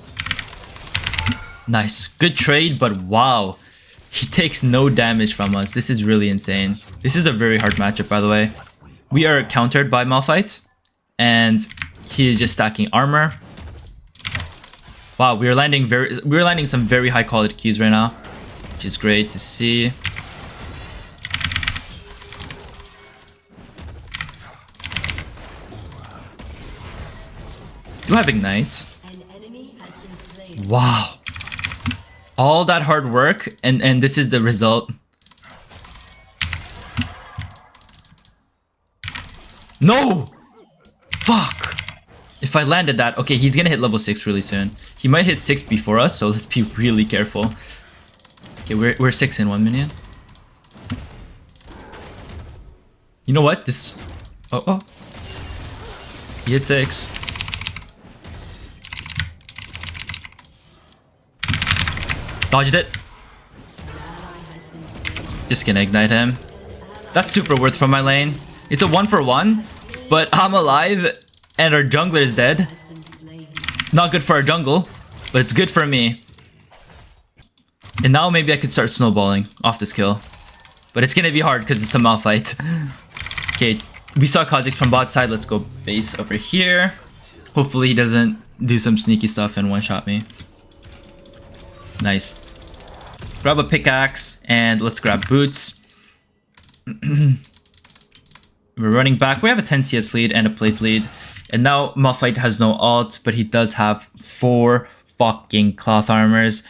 Nice. Good trade, but wow. He takes no damage from us. This is really insane. This is a very hard matchup, by the way. We are countered by Malphite, and he is just stacking armor. Wow, we're landing some very high quality Qs right now, which is great to see. Do I have Ignite? Wow. All that hard work, and this is the result. No! Fuck! If I landed that, okay, he's gonna hit level 6 really soon. He might hit 6 before us, so let's be really careful. Okay, we're 6 in 1 minion. You know what? This... Oh. He hit 6. Dodged it. Just gonna ignite him. That's super worth from my lane. It's a 1-for-1, but I'm alive and our jungler is dead. Not good for our jungle, but it's good for me. And now maybe I could start snowballing off this kill. But it's gonna be hard because it's a Malphite. Okay, we saw Kha'Zix from bot side. Let's go base over here. Hopefully he doesn't do some sneaky stuff and one-shot me. Nice. Grab a pickaxe and let's grab boots. We're running back. We have a 10 CS lead and a plate lead. And now Malphite has no ult, but he does have 4 fucking cloth armors.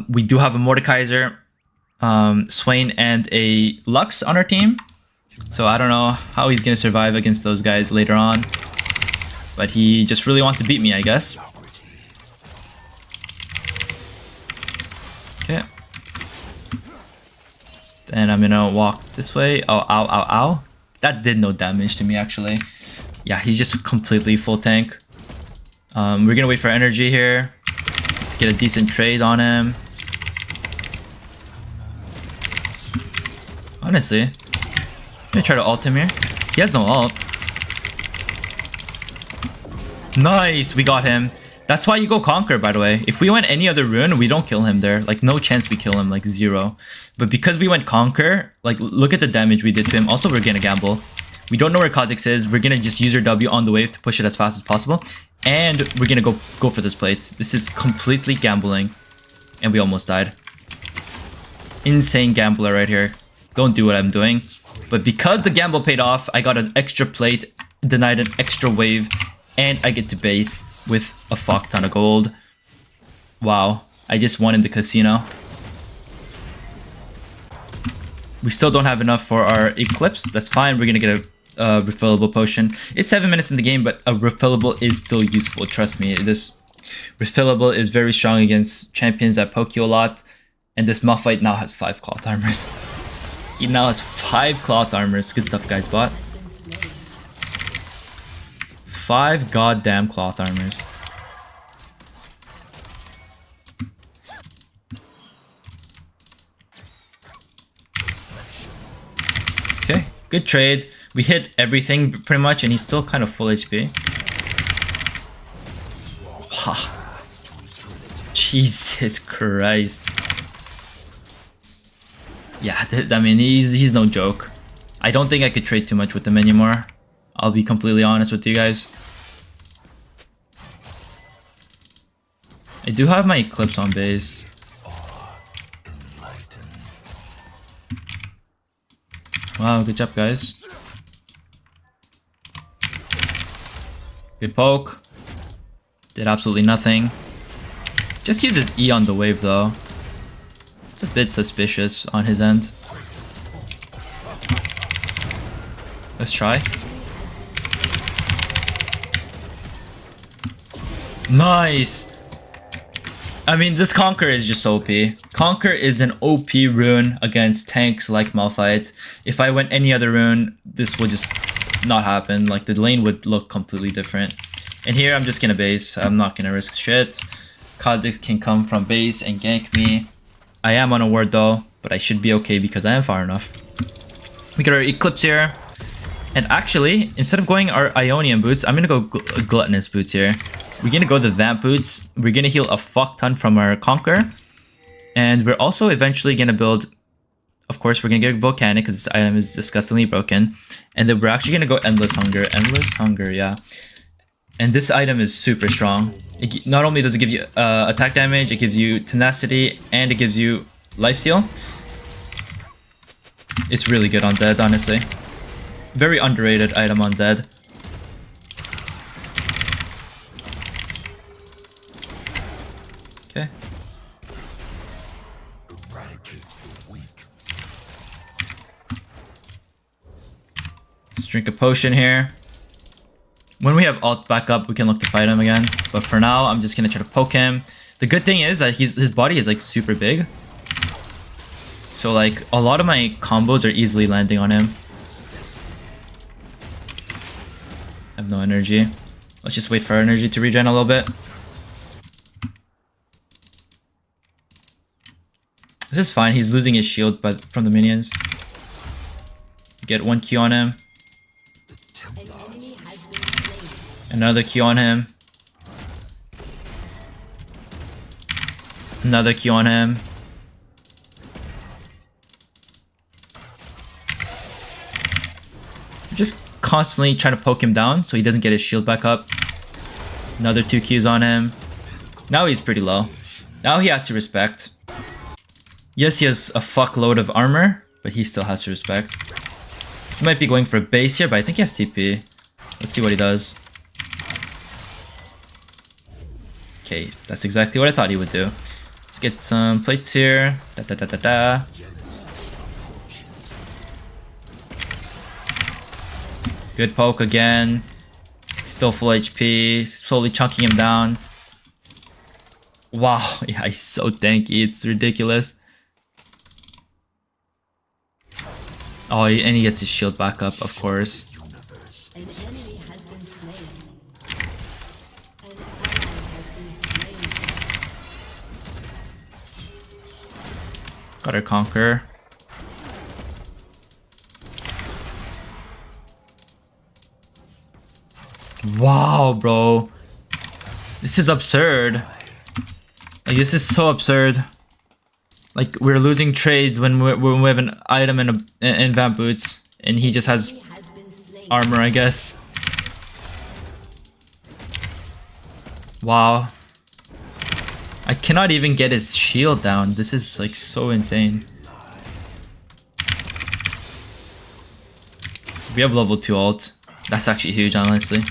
We do have a Mordekaiser, Swain, and a Lux on our team. So I don't know how he's going to survive against those guys later on. But he just really wants to beat me, I guess. Okay. Then I'm going to walk this way. Oh, ow, ow, ow. That did no damage to me, actually. Yeah, he's just completely full tank. We're going to wait for energy here. To get a decent trade on him. Honestly, I'm gonna try to ult him here. He has no ult. Nice, we got him. That's why you go Conquer, by the way. If we went any other rune, we don't kill him there. Like, no chance we kill him, like 0. But because we went Conquer, like, look at the damage we did to him. Also, we're gonna gamble. We don't know where Kha'Zix is. We're gonna just use our W on the wave to push it as fast as possible. And we're gonna go for this plate. This is completely gambling. And we almost died. Insane gambler right here. Don't do what I'm doing. But because the gamble paid off, I got an extra plate, denied an extra wave, and I get to base with a fuck ton of gold. Wow. I just won in the casino. We still don't have enough for our Eclipse. That's fine. We're gonna get a refillable potion. It's 7 minutes in the game, but a refillable is still useful. Trust me. This refillable is very strong against champions that poke you a lot. And this Malphite now has 5 cloth armors. He now has 5 cloth armors. Good stuff, guys. Bot. 5 goddamn cloth armors. Okay, good trade. We hit everything pretty much, and he's still kind of full HP. Jesus Christ. Yeah, I mean, he's no joke. I don't think I could trade too much with him anymore. I'll be completely honest with you guys. I do have my Eclipse on base. Wow, good job, guys. Good poke. Did absolutely nothing. Just uses E on the wave, though. It's a bit suspicious on his end. Let's try. Nice! I mean, this Conquer is just OP. Conquer is an OP rune against tanks like Malphite. If I went any other rune, this would just not happen. Like, the lane would look completely different. And here, I'm just gonna base. I'm not gonna risk shit. Kha'Zix can come from base and gank me. I am on a ward though, but I should be okay because I am far enough. We got our Eclipse here. And actually, instead of going our Ionian boots, I'm gonna go Gluttonous boots here. We're gonna go the Vamp boots. We're gonna heal a fuck ton from our Conquer. And we're also eventually gonna build, of course, we're gonna get Volcanic because this item is disgustingly broken. And then we're actually gonna go Endless Hunger. Endless Hunger, yeah. And this item is super strong. Not only does it give you attack damage, it gives you tenacity, and it gives you lifesteal. It's really good on Zed, honestly. Very underrated item on Zed. Okay. Let's drink a potion here. When we have ult back up, we can look to fight him again. But for now, I'm just gonna try to poke him. The good thing is that his body is like super big. So like a lot of my combos are easily landing on him. I have no energy. Let's just wait for our energy to regen a little bit. This is fine. He's losing his shield but from the minions. Get 1 Q on him. Another Q on him. Another Q on him. Just constantly trying to poke him down so he doesn't get his shield back up. Another 2 Qs on him. Now he's pretty low. Now he has to respect. Yes, he has a fuckload of armor, but he still has to respect. He might be going for a base here, but I think he has TP. Let's see what he does. Okay, that's exactly what I thought he would do. Let's get some plates here. Da da da da da. Good poke again. Still full HP. Slowly chunking him down. Wow, yeah, he's so tanky. It's ridiculous. Oh, and he gets his shield back up, of course. An enemy has been slain. An ally has been slain. Got our conquer. Wow, bro. This is absurd. Like, this is so absurd. Like, we're losing trades when we have an item and vamp boots, and he just has armor, I guess. Wow. I cannot even get his shield down. This is like so insane. We have level 2 ult. That's actually huge, honestly.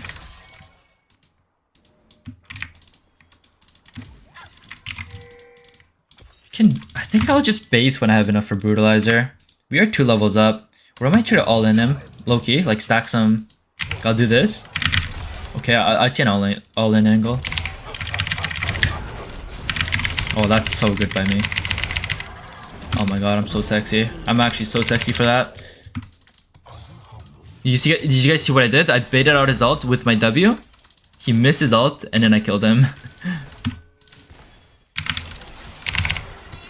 I think I'll just base when I have enough for Brutalizer. We are 2 levels up. Or I might try to all-in him, low-key, like stack some. I'll do this. Okay, I see an all-in angle. Oh, that's so good by me. Oh my god, I'm so sexy. I'm actually so sexy for that. Did you guys see what I did? I baited out his ult with my W. He missed his ult, and then I killed him.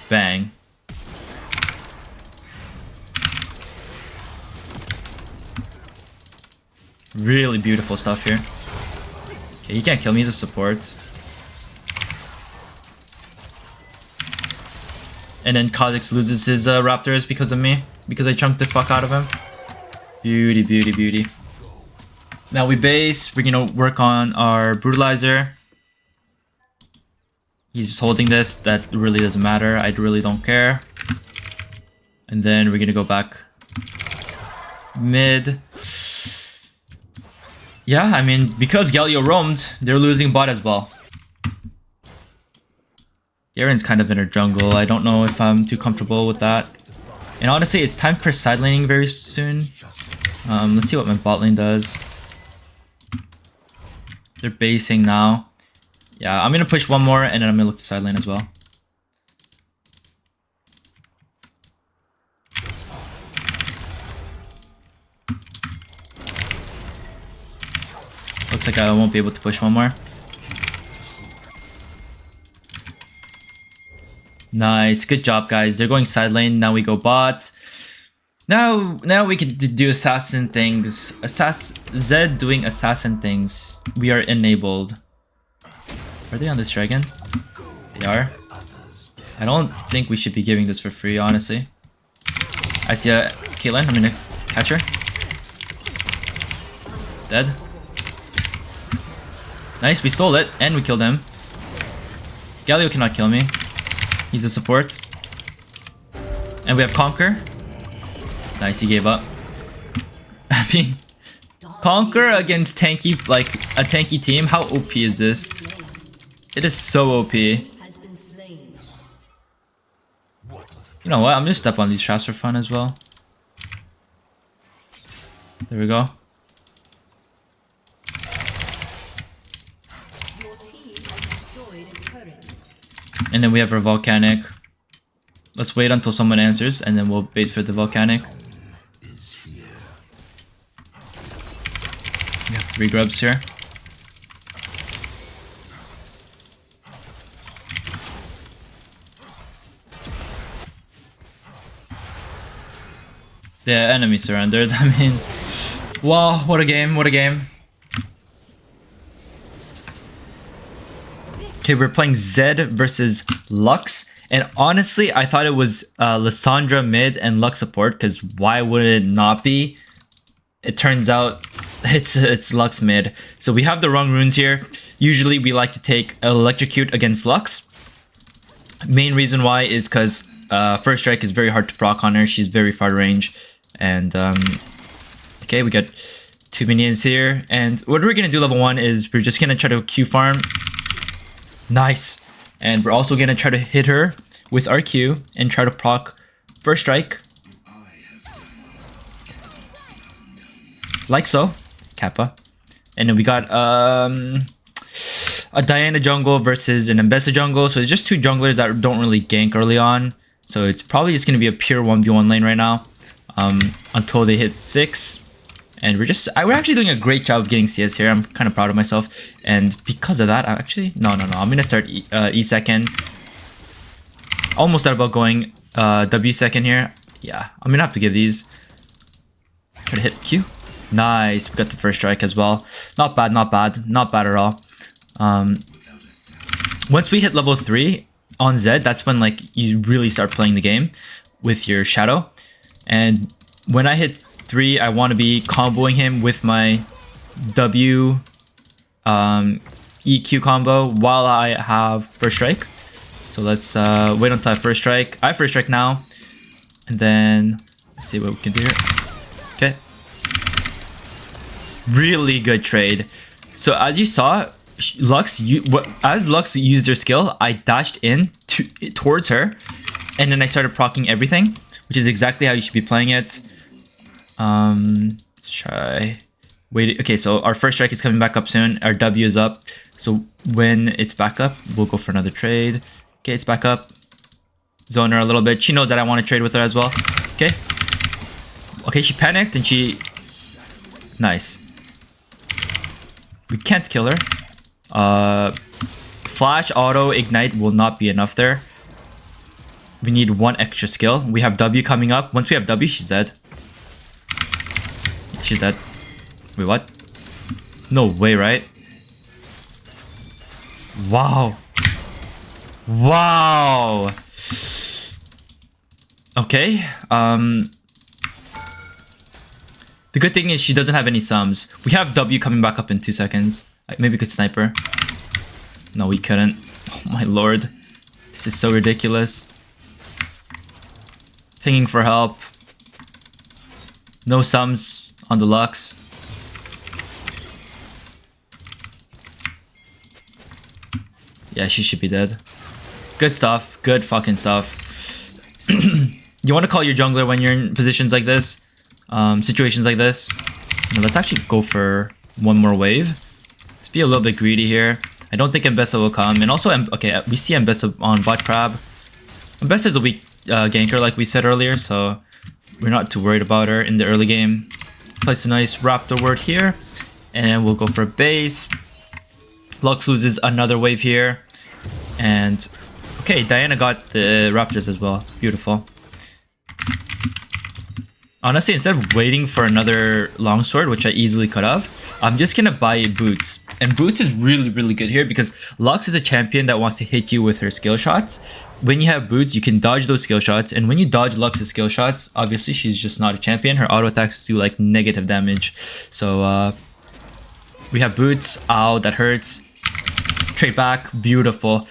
Bang. Really beautiful stuff here. Okay, he can't kill me, he's a support. And then Kha'Zix loses his raptors because of me. Because I chunked the fuck out of him. Beauty, beauty, beauty. Now we base, we're gonna work on our Brutalizer. He's just holding this, that really doesn't matter, I really don't care. And then we're gonna go back mid. Yeah, I mean, because Galio roamed, they're losing bot as well. Garen's kind of in her jungle, I don't know if I'm too comfortable with that. And honestly, it's time for side laning very soon. Let's see what my bot lane does. They're basing now. Yeah, I'm gonna push one more and then I'm gonna look to side lane as well. Looks like I won't be able to push one more. Nice, good job guys. They're going side lane, now we go bot. Now we can do assassin things. Zed doing assassin things. We are enabled. Are they on this dragon? They are. I don't think we should be giving this for free, honestly. I see a Caitlyn. I'm gonna catch her. Dead. Nice, we stole it, and we killed him. Galio cannot kill me. He's a support. And we have Conquer. Nice, he gave up. I mean, Conquer against tanky, like a tanky team. How OP is this? It is so OP. You know what? I'm gonna step on these traps for fun as well. There we go. And then we have our volcanic. Let's wait until someone answers and then we'll base for the volcanic. We have 3 grubs here. The enemy surrendered. I mean, wow, what a game, what a game. Okay, we're playing Zed versus Lux. And honestly, I thought it was Lissandra mid and Lux support, because why would it not be? It turns out it's Lux mid. So we have the wrong runes here. Usually we like to take Electrocute against Lux. Main reason why is because First Strike is very hard to proc on her. She's very far range. And okay, we got 2 minions here. And what we're gonna do level 1 is we're just gonna try to Q farm. Nice. And we're also gonna try to hit her with our Q and try to proc First Strike. Like so. Kappa. And then we got a Diana jungle versus an Ambessa jungle. So it's just 2 junglers that don't really gank early on. So it's probably just gonna be a pure 1v1 lane right now. Until they hit 6. And we're actually doing a great job of getting CS here. I'm kind of proud of myself. And because of that, I'm gonna start E second. Almost thought about going W second here. Yeah, I'm gonna have to give these. Try to hit Q. Nice, we got the first strike as well. Not bad, not bad, not bad at all. Once we hit level 3 on Zed, that's when like you really start playing the game with your shadow. And when I hit 3, I want to be comboing him with my W EQ combo while I have first strike. So let's wait until I have first strike. I have first strike now. And then let's see what we can do here. Okay. Really good trade. So as you saw, as Lux used her skill, I dashed in towards her. And then I started proccing everything, which is exactly how you should be playing it. Let's try. Wait, okay, so our first strike is coming back up soon. Our W is up. So when it's back up, we'll go for another trade. Okay, it's back up. Zone her a little bit. She knows that I want to trade with her as well. Okay. Okay, she panicked and she... Nice. We can't kill her. Flash, auto, ignite will not be enough there. We need 1 extra skill. We have W coming up. Once we have W, she's dead. She's dead. Wait, what? No way, right? Wow. Wow. Okay. The good thing is she doesn't have any sums. We have W coming back up in 2 seconds. Maybe we could snipe her. No, we couldn't. Oh my lord. This is so ridiculous. Pinging for help. No sums on the Lux. Yeah, she should be dead. Good stuff. Good fucking stuff. You want to call your jungler when you're in positions like this. Situations like this. Now, let's actually go for 1 more wave. Let's be a little bit greedy here. I don't think Ambessa will come. And also, okay, we see Ambessa on bot crab. Ambessa is a weak ganker like we said earlier, so we're not too worried about her in the early game. Place a nice raptor ward here. And we'll go for a base. Lux loses another wave here. And okay, Diana got the raptors as well. Beautiful. Honestly, instead of waiting for another longsword, which I easily could have, I'm just gonna buy boots. And boots is really, really good here because Lux is a champion that wants to hit you with her skill shots. When you have boots, you can dodge those skill shots. And when you dodge Lux's skill shots, obviously she's just not a champion. Her auto attacks do like negative damage. So we have boots. Ow, that hurts. Trade back. Beautiful.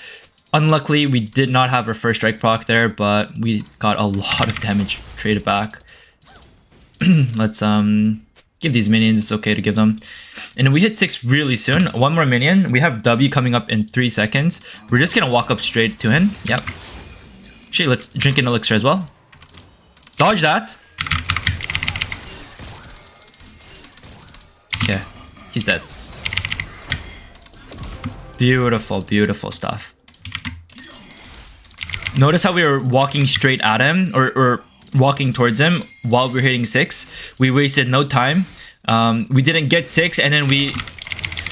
Unluckily, we did not have our first strike proc there, but we got a lot of damage traded back. Let's give these minions. It's okay to give them. And then we hit 6 really soon. 1 more minion. We have W coming up in 3 seconds. We're just gonna walk up straight to him. Yep. Actually, let's drink an elixir as well. Dodge that. Okay, he's dead. Beautiful, beautiful stuff. Notice how we were walking straight at him, or walking towards him while we were hitting 6. We wasted no time. We didn't get 6, and then we,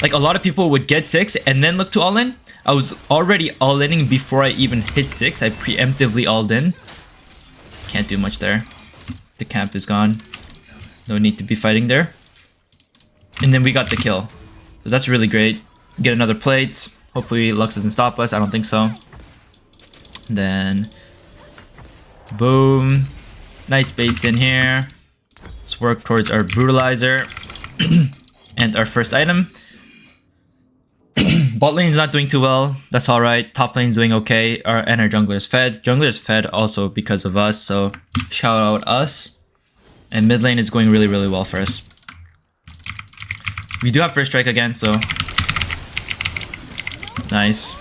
like, a lot of people would get 6 and then look to all in. I was already all inning before I even hit 6. I preemptively alled in. Can't do much there. The camp is gone. No need to be fighting there. And then we got the kill. So that's really great. Get another plate. Hopefully Lux doesn't stop us. I don't think so. Then boom. Nice base in here. Let's work towards our brutalizer. And our first item. Bot lane's not doing too well. That's alright. Top lane's doing okay. And our jungler is fed. Jungler is fed also because of us. So shout out us. And mid lane is going really, really well for us. We do have first strike again, so nice.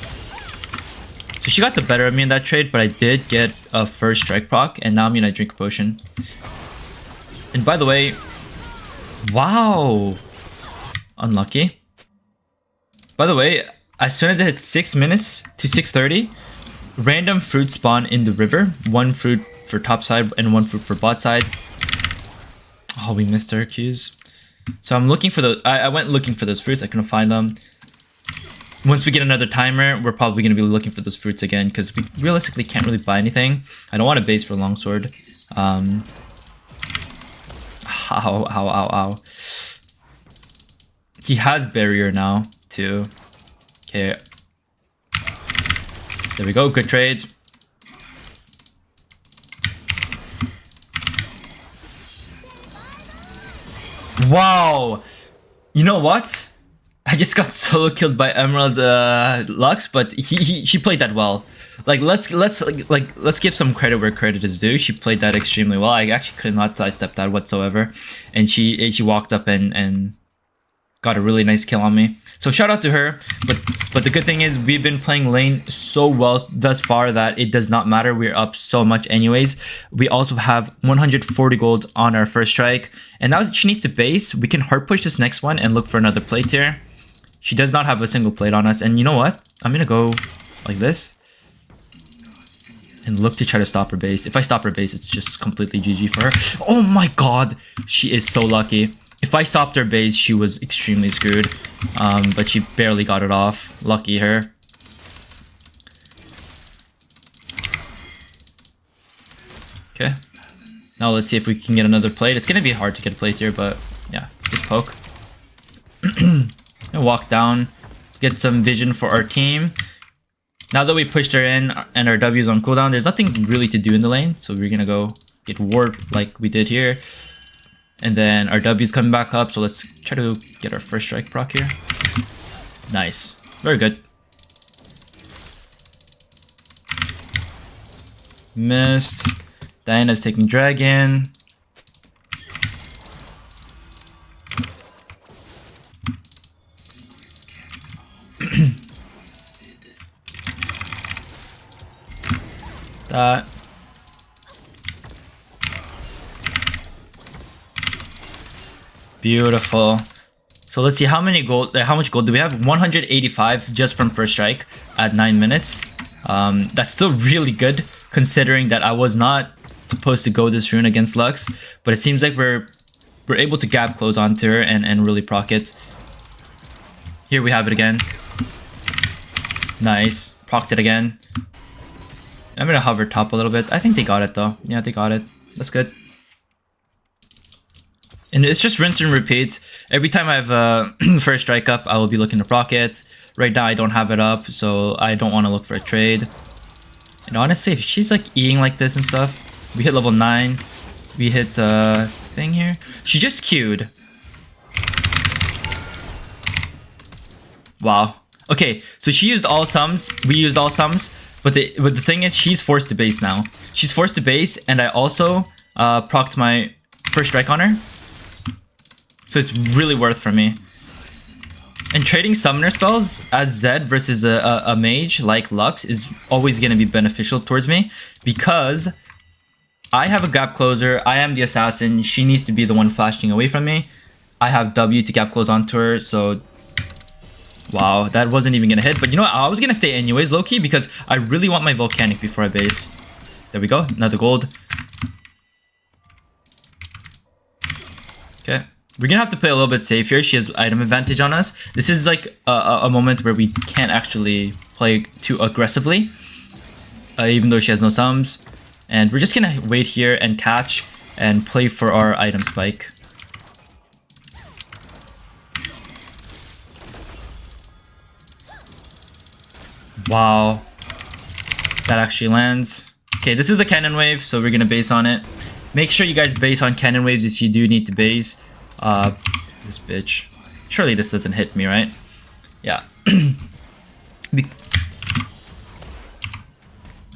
So she got the better of me in that trade, but I did get a first strike proc, and now I'm gonna drink a potion. And by the way, wow, unlucky. By the way, as soon as it hit 6 minutes to 6:30, random fruit spawn in the river. 1 fruit for top side and 1 fruit for bot side. Oh, we missed our cues. So I'm looking for those. I went looking for those fruits. I couldn't find them. Once we get another timer, we're probably going to be looking for those fruits again because we realistically can't really buy anything. I don't want a base for longsword. Ow. He has barrier now too. Okay. There we go. Good trade. Wow, you know what? I just got solo killed by Emerald Lux, but she played that well. Like let's give some credit where credit is due. She played that extremely well. I actually could not sidestep that whatsoever, and she walked up and got a really nice kill on me. So shout out to her. But the good thing is we've been playing lane so well thus far that it does not matter. We're up so much anyways. We also have 140 gold on our first strike. And now that she needs to base, we can hard push this next one and look for another plate here. She does not have a single plate on us. And you know what? I'm going to go like this. And look to try to stop her base. If I stop her base, it's just completely GG for her. Oh my god. She is so lucky. If I stopped her base, she was extremely screwed. But she barely got it off. Lucky her. Okay. Now let's see if we can get another plate. It's going to be hard to get a plate here, but yeah, just poke. And walk down. Get some vision for our team. Now that we pushed her in and our W is on cooldown, there's nothing really to do in the lane. So we're going to go get warped like we did here. And then our W is coming back up, so let's try to get our first strike proc here. Nice. Very good. Missed. Diana's taking dragon. That. Beautiful. So let's see how much gold do we have? 185 just from first strike at 9 minutes. That's still really good considering that I was not supposed to go this rune against Lux, but it seems like we're able to gap close onto her and really proc it. Here we have it again. Nice. Procced it again. I'm gonna hover top a little bit. I think they got it though. Yeah, they got it. That's good. And it's just rinse and repeat. Every time I have a first strike up, I will be looking to proc it. Right now I don't have it up, so I don't want to look for a trade. And honestly, if she's like Eing like this and stuff, we hit level 9. We hit thing here. She just queued. Wow. Okay, so she used all sums. We used all sums. But the thing is, she's forced to base now. She's forced to base, and I also procced my first strike on her. So it's really worth for me. And trading summoner spells as Zed versus a mage like Lux is always going to be beneficial towards me. Because I have a gap closer. I am the assassin. She needs to be the one flashing away from me. I have W to gap close onto her. So, wow, that wasn't even going to hit. But you know what? I was going to stay anyways, low-key, because I really want my volcanic before I base. There we go. Another gold. Okay. We're gonna have to play a little bit safe here. She has item advantage on us. This is like a moment where we can't actually play too aggressively, even though she has no sums. And we're just gonna wait here and catch and play for our item spike. Wow, that actually lands. Okay, this is a cannon wave, so we're gonna base on it. Make sure you guys base on cannon waves if you do need to base. This bitch. Surely this doesn't hit me, right? Yeah.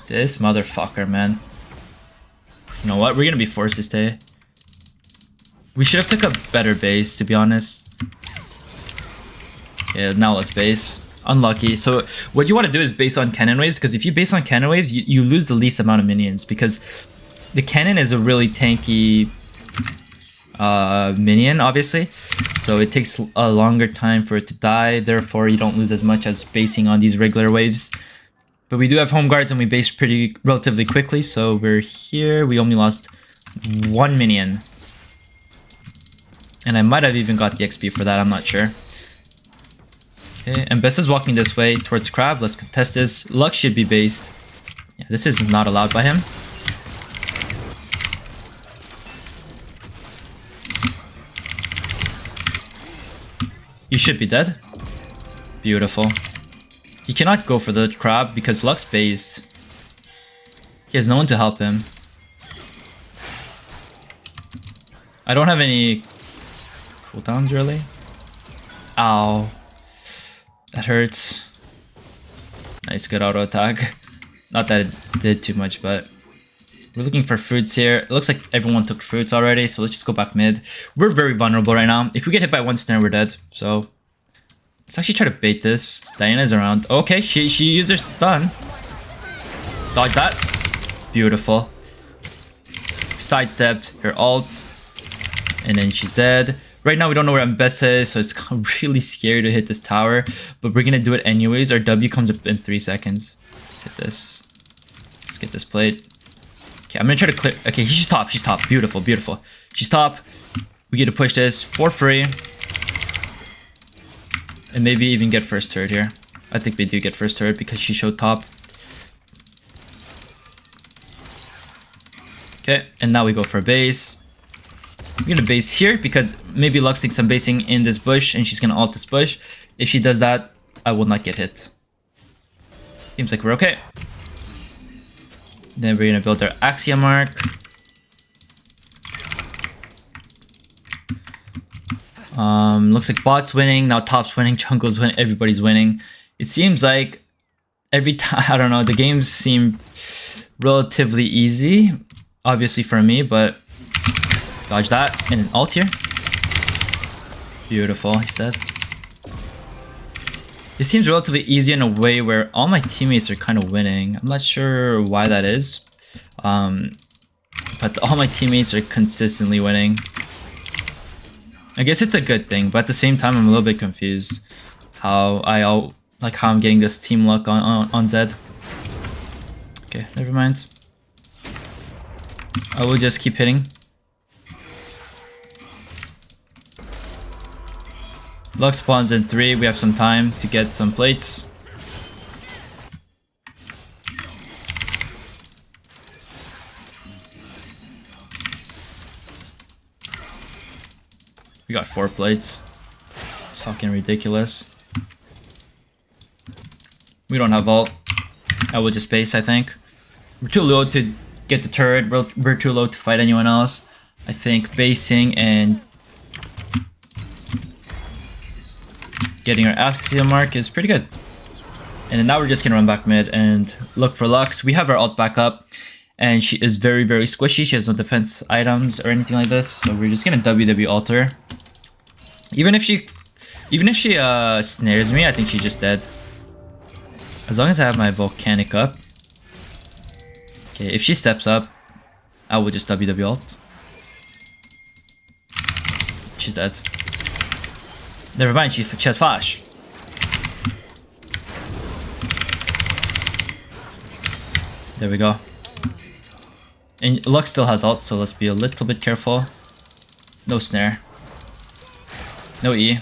This motherfucker, man. You know what? We're gonna be forced to stay. We should have took a better base, to be honest. Yeah, now let's base. Unlucky. So what you want to do is base on cannon waves, because if you base on cannon waves, you lose the least amount of minions, because the cannon is a really tanky minion, obviously, so it takes a longer time for it to die, therefore you don't lose as much as basing on these regular waves. But we do have home guards and we base pretty relatively quickly, so we're here. We only lost 1 minion, and I might have even got the XP for that, I'm not sure. Okay, and Bess is walking this way towards Crab. Let's contest this. Lux should be based. Yeah, this is not allowed by him. You should be dead. Beautiful. He cannot go for the crab because Lux based. He has no one to help him. I don't have any cooldowns really. Ow. That hurts. Nice, good auto attack. Not that it did too much, but we're looking for fruits here. It looks like everyone took fruits already, so let's just go back mid. We're very vulnerable right now. If we get hit by 1 snare, we're dead. So let's actually try to bait this. Diana's around. Okay, she used her stun. Dodge that. Beautiful. Sidestepped her ult, and then she's dead. Right now we don't know where Mbessa is, so it's really scary to hit this tower, but we're gonna do it anyways. Our W comes up in 3 seconds. Hit this. Let's get this plate. Okay, I'm gonna try to clear. Okay, she's top. She's top. Beautiful, beautiful. She's top. We get to push this for free, and maybe even get first turret here. I think we do get first turret because she showed top. Okay, and now we go for base. We're gonna base here because maybe Lux thinks I'm basing in this bush and she's gonna ult this bush. If she does that, I will not get hit. Seems like we're okay. Then we're gonna build our Axiom mark. Looks like bot's winning, now top's winning, jungle's winning, everybody's winning. It seems like every time, I don't know, the games seem relatively easy, obviously for me, but dodge that, and an ult here. Beautiful, he's dead. It seems relatively easy in a way where all my teammates are kind of winning. I'm not sure why that is, but all my teammates are consistently winning. I guess it's a good thing, but at the same time I'm a little bit confused how I'm getting this team luck on Zed. Okay, never mind. I will just keep hitting. Lux spawns in 3, we have some time to get some plates. We got 4 plates. It's fucking ridiculous. We don't have ult. I will just base, I think. We're too low to get the turret, we're too low to fight anyone else. I think basing and getting our Axiom mark is pretty good. And then now we're just gonna run back mid and look for Lux. We have our ult back up, and she is very, very squishy. She has no defense items or anything like this, so we're just gonna WW ult her. Even if she snares me, I think she's just dead. As long as I have my volcanic up. Okay, if she steps up, I will just WW ult. She's dead. Never mind, she has flash. There we go. And Lux still has ult, so let's be a little bit careful. No snare. No E.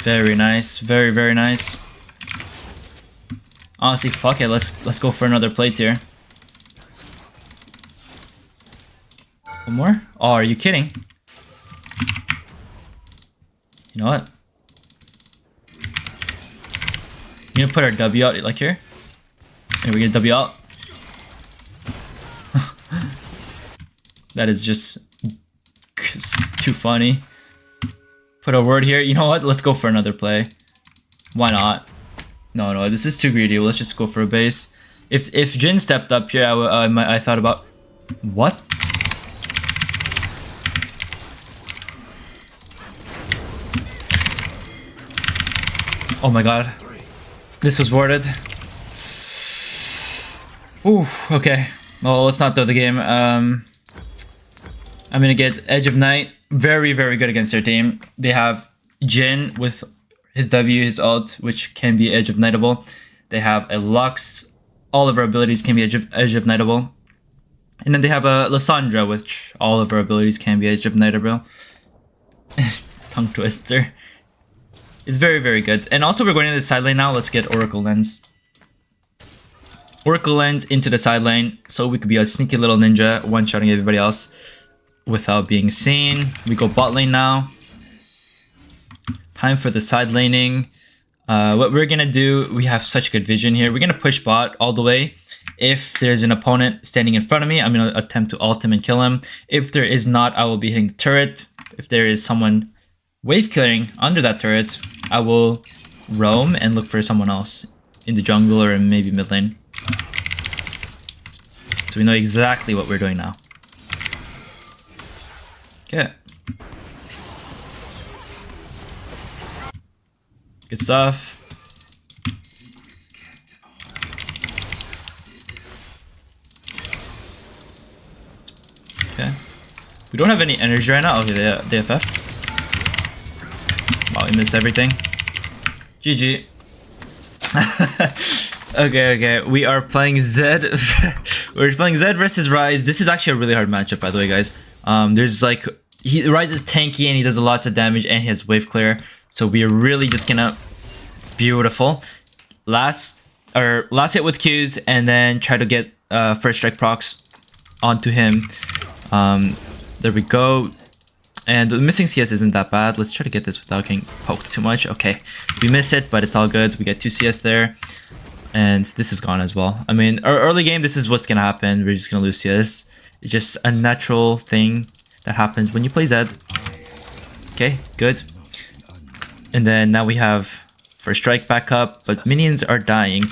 Very nice. Very, very nice. Honestly, fuck it. Let's go for another plate here. One more? Oh, are you kidding? You know what? You gonna put our W out like here? And we're gonna W out. That is just too funny. Put a word here. You know what? Let's go for another play. Why not? No, this is too greedy. Let's just go for a base. If Jin stepped up here, I thought about what? Oh my god. This was warded. Ooh, okay. Well, let's not throw the game. I'm gonna get Edge of Night. Very, very good against their team. They have Jin with his W, his ult, which can be Edge of Nightable. They have a Lux. All of her abilities can be Edge of Nightable. And then they have a Lysandra, which all of her abilities can be Edge of Nightable. Tongue twister. It's very, very good. And also we're going into the side lane now. Let's get Oracle Lens. Oracle Lens into the side lane, so we could be a sneaky little ninja, one-shotting everybody else without being seen. We go bot lane now. Time for the side laning. What we're gonna do, we have such good vision here. We're gonna push bot all the way. If there's an opponent standing in front of me, I'm gonna attempt to ult him and kill him. If there is not, I will be hitting the turret. If there is someone wave clearing under that turret, I will roam and look for someone else in the jungle or maybe mid lane. So we know exactly what we're doing now. Okay. Good stuff. Okay. We don't have any energy right now. Okay, they FF. Wow, we missed everything. GG. Okay. We are playing Zed. We're playing Zed versus Ryze. This is actually a really hard matchup, by the way, guys. There's like Ryze is tanky and he does a lot of damage and he has wave clear. So we are really just gonna beautiful last hit with Qs and then try to get first strike procs onto him. There we go. And the missing CS isn't that bad. Let's try to get this without getting poked too much. Okay, we miss it, but it's all good. We get 2 CS there. And this is gone as well. I mean, our early game, this is what's gonna happen. We're just gonna lose CS. It's just a natural thing that happens when you play Zed. Okay, good. And then now we have first strike back up, but minions are dying.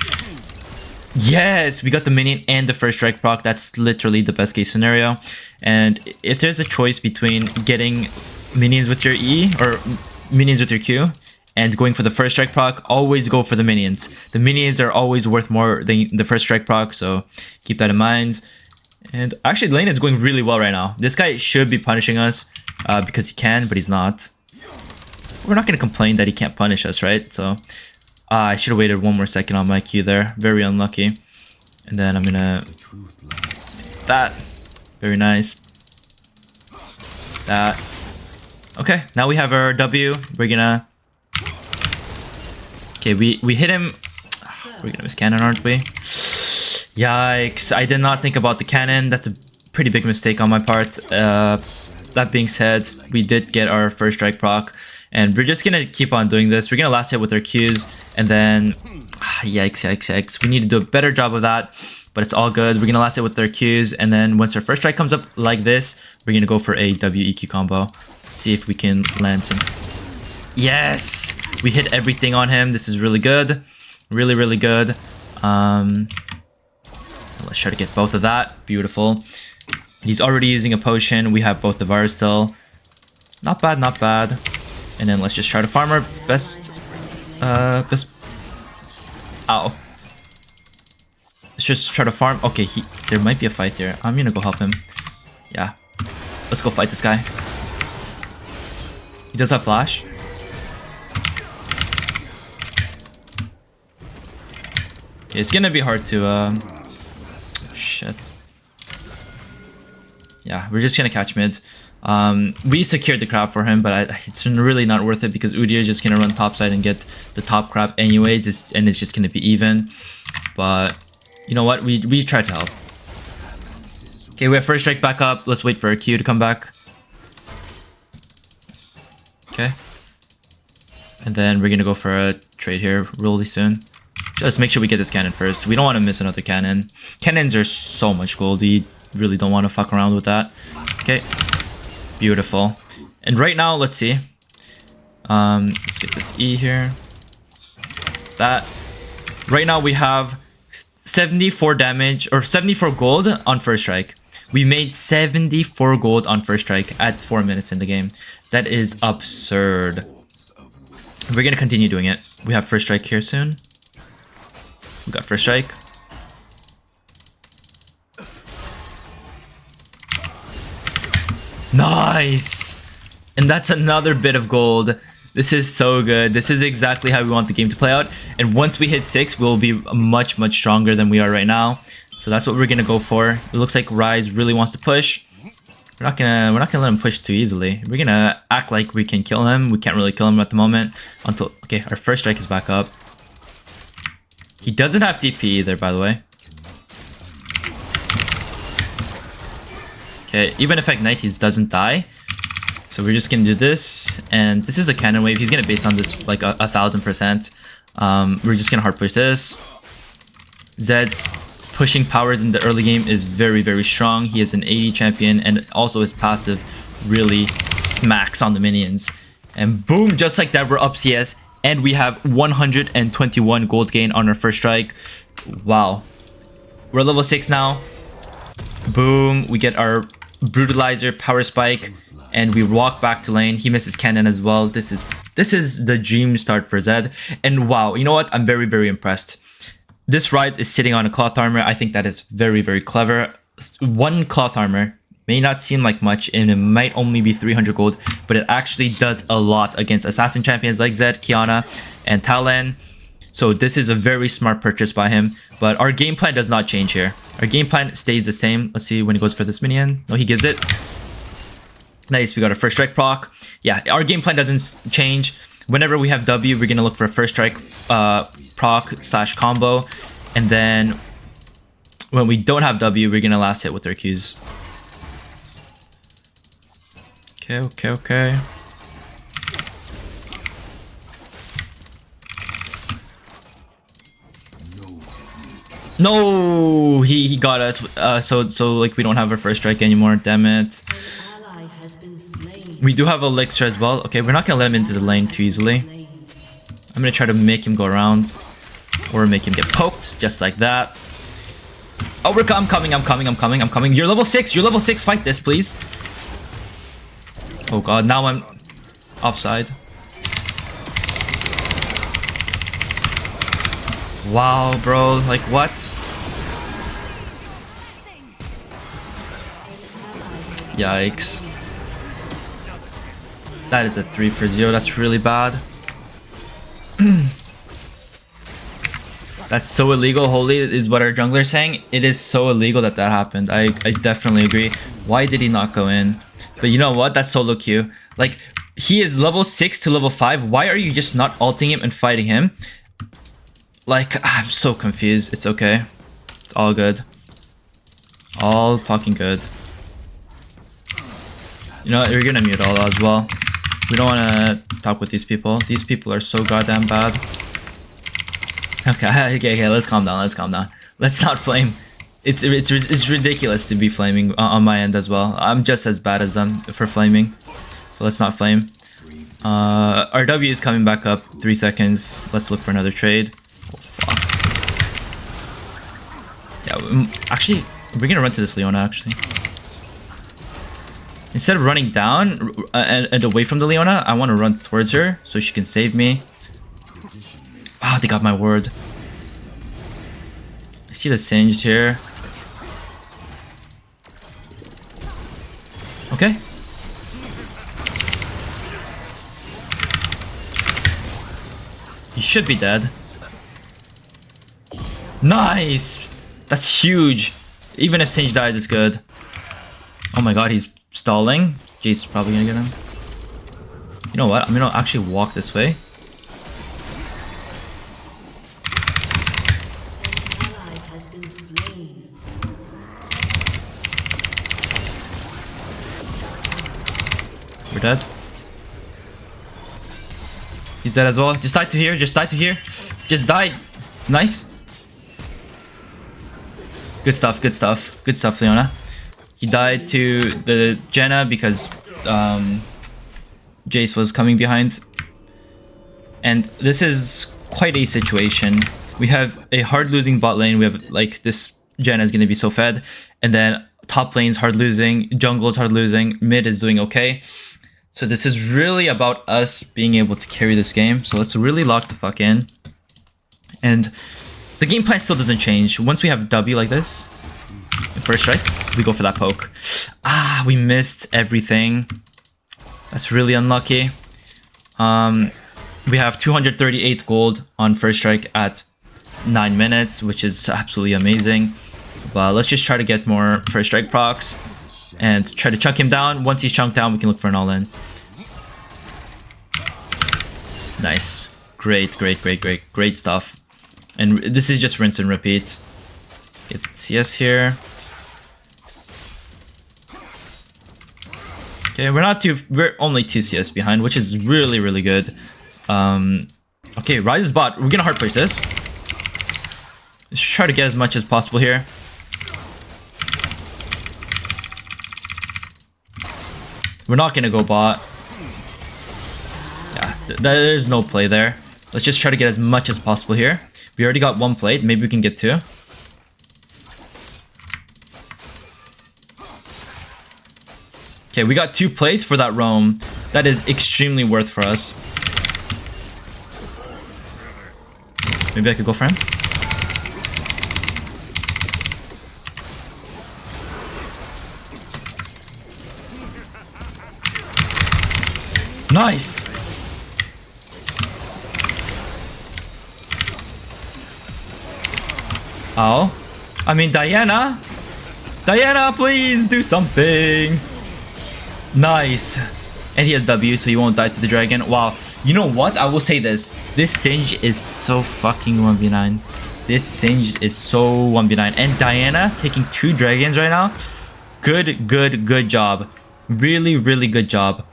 Yes, we got the minion and the first strike proc. That's literally the best case scenario. And if there's a choice between getting minions with your E or minions with your Q and going for the first strike proc, always go for the minions. The minions are always worth more than the first strike proc, so keep that in mind. And actually, lane is going really well right now. This guy should be punishing us because he can, but he's not. We're not going to complain that he can't punish us, right? So I should have waited 1 more second on my Q there. Very unlucky. And then I'm going to... That. Very nice. That. Okay, now we have our W. We're going to... Okay, we hit him. We're going to miss cannon, aren't we? Yikes. I did not think about the cannon. That's a pretty big mistake on my part. That being said, we did get our first strike proc. And we're just gonna keep on doing this. We're gonna last hit with our Qs, and then yikes. We need to do a better job of that, but it's all good. We're gonna last hit with our Qs, and then once our first strike comes up like this, we're gonna go for a WEQ combo. See if we can land some. Yes, we hit everything on him. This is really good, really good. Let's try to get both of that. Beautiful. He's already using a potion. We have both of ours still. Not bad. And then let's just try to farm our best... Ow. Let's just try to farm... Okay, there might be a fight there. I'm gonna go help him. Yeah. Let's go fight this guy. He does have flash. Okay, it's gonna be hard to shit. Yeah, we're just gonna catch mid. We secured the crab for him, but it's really not worth it because Udyr is just gonna run topside and get the top crab anyways, and it's just gonna be even. But you know what? We tried to help. Okay, we have first strike back up. Let's wait for our Q to come back. Okay. And then we're gonna go for a trade here really soon. Just make sure we get this cannon first. We don't want to miss another cannon. Cannons are so much gold. We really don't want to fuck around with that. Okay. Beautiful. And right now, let's see. Let's get this E here. That. Right now we have 74 damage or 74 gold on first strike. We made 74 gold on first strike at 4 minutes in the game. That is absurd. We're gonna continue doing it. We have first strike here soon. We got first strike. Nice! And that's another bit of gold. This is so good. This is exactly how we want the game to play out. And once we hit 6, we'll be much, much stronger than we are right now. So that's what we're gonna go for. It looks like Ryze really wants to push. We're not gonna let him push too easily. We're gonna act like we can kill him. We can't really kill him at the moment until okay, our first strike is back up. He doesn't have TP either, by the way. Okay, even if Ignite, he doesn't die. So we're just gonna do this, and this is a cannon wave. He's gonna base on this like 1000%. We're just gonna hard push this. Zed's pushing powers in the early game is very, very strong. He is an 80 champion, and also his passive really smacks on the minions. And boom, just like that, we're up CS, and we have 121 gold gain on our first strike. Wow. We're level 6 now. Boom, we get our brutalizer power spike, and we walk back to lane. He misses cannon as well. This is the dream start for Zed. And wow, you know what? I'm very, very impressed. This Ryze is sitting on a cloth armor. I think that is very, very clever. One cloth armor may not seem like much, and it might only be 300 gold, but it actually does a lot against assassin champions like Zed, Kiana, and Talon. So this is a very smart purchase by him, but our game plan does not change here. Our game plan stays the same. Let's see when he goes for this minion. No, he gives it. Nice, we got a first strike proc. Yeah, our game plan doesn't change. Whenever we have W, we're gonna look for a first strike proc / combo, and then when we don't have W, we're gonna last hit with our Qs. Okay. No, he got us. So like we don't have our first strike anymore. Damn it. We do have Elixir as well. Okay, we're not gonna let him into the lane too easily. I'm gonna try to make him go around, or make him get poked, just like that. Oh, I'm coming. You're level 6. You're level 6. Fight this, please. Oh god, now I'm offside. Wow, bro, like what? Yikes. That is a 3 for 0. That's really bad. That's so illegal. Holy is what our jungler is saying. It is so illegal that happened. I definitely agree. Why did he not go in? But you know what? That's solo queue. Like, he is level 6 to level 5. Why are you just not ulting him and fighting him? Like, I'm so confused. It's okay. It's all good. All fucking good. You know what? You're gonna mute all as well. We don't want to talk with these people. These people are so goddamn bad. Okay, let's calm down. Let's not flame. It's ridiculous to be flaming on my end as well. I'm just as bad as them for flaming. So let's not flame. Our W is coming back up. 3 seconds. Let's look for another trade. Oh, fuck. Yeah, actually, we're gonna run to this Leona, actually. Instead of running down and away from the Leona, I want to run towards her so she can save me. Wow, they got my word. I see the Singed here. Okay. You should be dead. Nice! That's huge. Even if Sage dies, it's good. Oh my god, he's stalling. Jace is probably gonna get him. You know what? I'm gonna actually walk this way. We're dead. He's dead as well. Just die to here. Just die to here. Just die. Nice. Good stuff. Good stuff. Good stuff, Leona. He died to the Jenna because Jace was coming behind. And this is quite a situation. We have a hard losing bot lane. We have like this Jenna is going to be so fed. And then top lane's hard losing. Jungle is hard losing. Mid is doing okay. So this is really about us being able to carry this game. So let's really lock the fuck in. And the game plan still doesn't change. Once we have W like this, first strike, we go for that poke. Ah, we missed everything. That's really unlucky. We have 238 gold on first strike at 9 minutes, which is absolutely amazing. But let's just try to get more first strike procs and try to chunk him down. Once he's chunked down, we can look for an all-in. Nice. Great, great, great, great, great stuff. And this is just rinse and repeat. Get CS here. Okay, we're only 2 CS behind, which is really, really good. Okay, Ryze is bot. We're gonna hard push this. Let's try to get as much as possible here. We're not gonna go bot. Yeah, there's no play there. Let's just try to get as much as possible here. We already got 1 plate. Maybe we can get 2. Okay, we got 2 plays for that roam. That is extremely worth for us. Maybe I could go for him. Nice! Oh. I mean, Diana! Diana, please do something! Nice. And he has W, so he won't die to the dragon. Wow. You know what? I will say this. This Singed is so fucking 1v9. This Singed is so 1v9. And Diana taking 2 dragons right now. Good, good, good job. Really, really good job.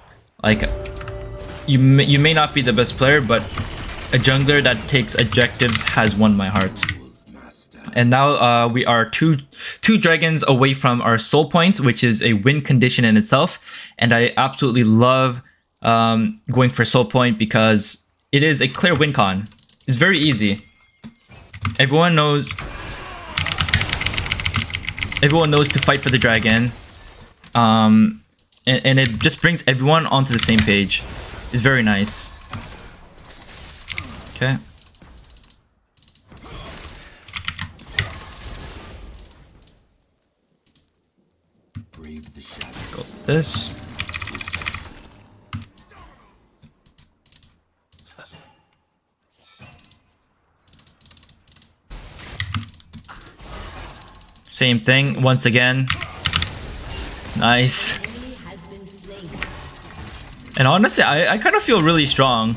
Like, you may not be the best player, but a jungler that takes objectives has won my heart. And now we are two dragons away from our soul point, which is a win condition in itself. And I absolutely love going for soul point because it is a clear win con. It's very easy. Everyone knows to fight for the dragon. And it just brings everyone onto the same page. It's very nice. Okay. Go with this. Same thing once again. Nice. And honestly, I kind of feel really strong.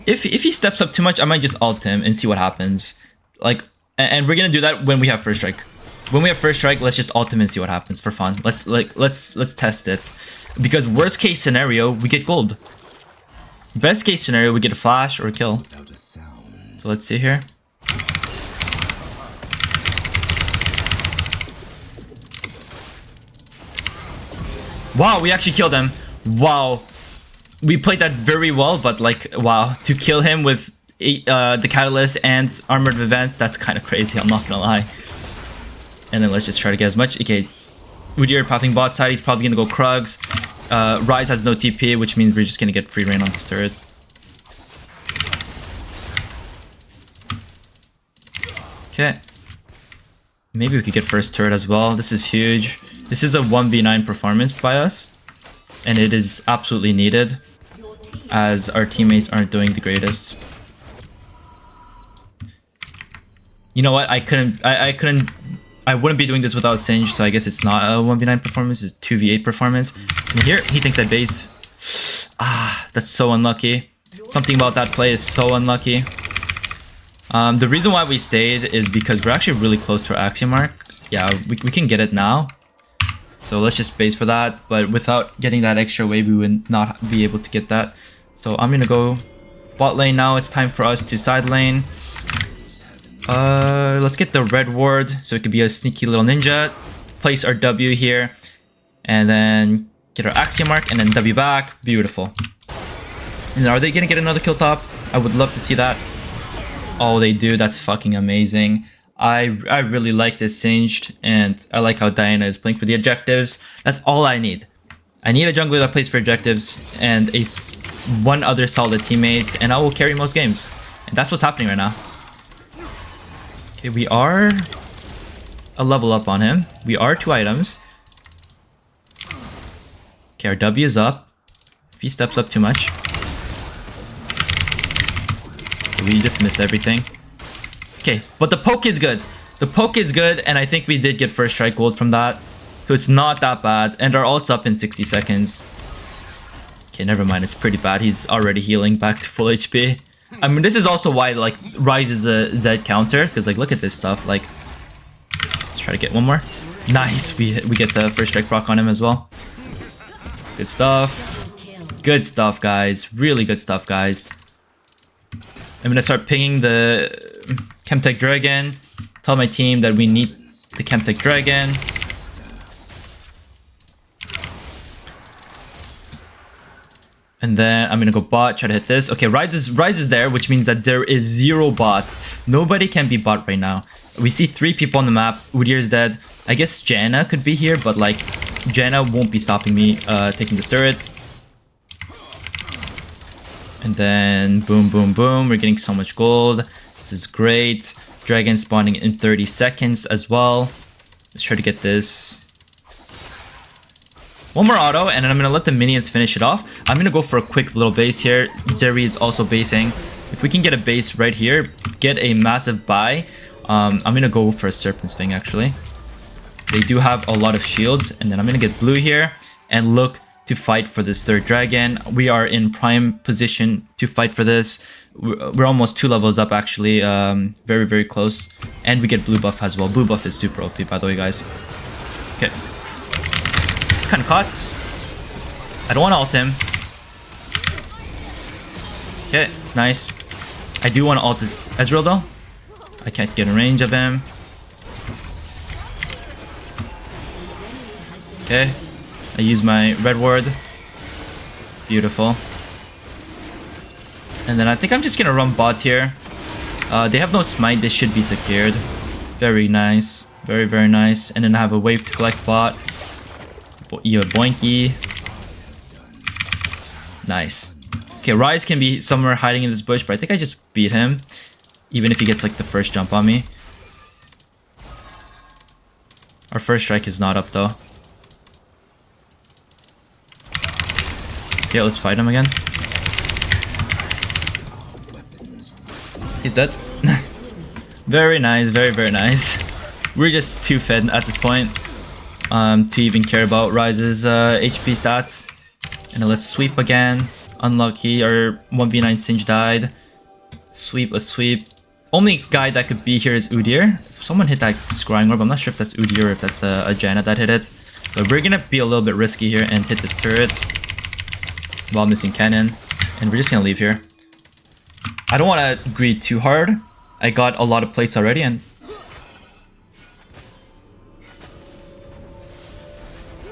If he steps up too much, I might just ult him and see what happens. Like, and we're gonna do that when we have first strike. When we have first strike, let's just ult him and see what happens for fun. Let's test it. Because worst case scenario, we get gold. Best case scenario, we get a flash or a kill. So let's see here. Wow, we actually killed him. Wow. We played that very well, but like, wow. To kill him with the Catalyst and Armored Events, that's kind of crazy, I'm not gonna lie. And then let's just try to get as much. Okay, Udyr pathing bot side, he's probably gonna go Krugs. Ryze has no TP, which means we're just gonna get free reign on this turret. Okay. Maybe we could get first turret as well. This is huge. This is a 1v9 performance by us. And it is absolutely needed, as our teammates aren't doing the greatest. You know what? I wouldn't be doing this without Singed, so I guess it's not a 1v9 performance, it's 2v8 performance. And here, he thinks I base. Ah, that's so unlucky. Something about that play is so unlucky. The reason why we stayed is because we're actually really close to our axiom mark. Yeah, we can get it now. So let's just base for that. But without getting that extra wave, we would not be able to get that. So I'm gonna go bot lane now. It's time for us to side lane. Let's get the red ward so it could be a sneaky little ninja. Place our W here. And then get our axiom mark and then W back. Beautiful. And are they gonna get another kill top? I would love to see that. Oh, they do. That's fucking amazing. I really like this Singed, and I like how Diana is playing for the objectives. That's all I need. I need a jungler that plays for objectives and one other solid teammate, and I will carry most games. And that's what's happening right now. Okay, we are a level up on him. We are 2 items. Okay, our W is up. If he steps up too much. We just missed everything. Okay, but the poke is good. The poke is good, and I think we did get first strike gold from that. So it's not that bad. And our ult's up in 60 seconds. Okay, never mind. It's pretty bad. He's already healing back to full HP. I mean, this is also why, like, Ryze is a Z counter. Because, like, look at this stuff. Like, let's try to get one more. Nice. We get the first strike proc on him as well. Good stuff. Good stuff, guys. Really good stuff, guys. I'm gonna start pinging the Chemtech Dragon. Tell my team that we need the Chemtech Dragon. And then I'm gonna go bot, try to hit this. Okay, Ryze is there, which means that there is 0 bot. Nobody can be bot right now. We see 3 people on the map. Udyr is dead. I guess Janna could be here, but like Janna won't be stopping me taking the turrets. And then boom, boom, boom. We're getting so much gold. This is great. Dragon spawning in 30 seconds as well. Let's try to get this. One more auto, and then I'm going to let the minions finish it off. I'm going to go for a quick little base here. Zeri is also basing. If we can get a base right here, get a massive buy. I'm going to go for a Serpent's Fang, actually. They do have a lot of shields. And then I'm going to get blue here and look to fight for this 3rd dragon. We are in prime position to fight for this. We're almost 2 levels up, actually. Very, very close. And we get blue buff as well. Blue buff is super OP, by the way, guys. Okay. It's kind of caught. I don't want to ult him. Okay, nice. I do want to ult this Ezreal, though. I can't get in range of him. Okay. I use my red ward. Beautiful. And then I think I'm just gonna run bot here. They have no smite. They should be secured. Very nice. Very, very nice. And then I have a wave to collect bot. Boinky. Nice. Okay, Ryze can be somewhere hiding in this bush, but I think I just beat him. Even if he gets like the first jump on me. Our first strike is not up though. Okay, let's fight him again. He's dead. Very nice, very, very nice. We're just too fed at this point to even care about Ryze's HP stats. And then let's sweep again. Unlucky, our 1v9 Singe died. Sweep, a sweep. Only guy that could be here is Udyr. Someone hit that scrying orb. I'm not sure if that's Udyr or if that's a Janna that hit it. But we're gonna be a little bit risky here and hit this turret while missing cannon. And we're just gonna leave here. I don't want to greed too hard. I got a lot of plates already and...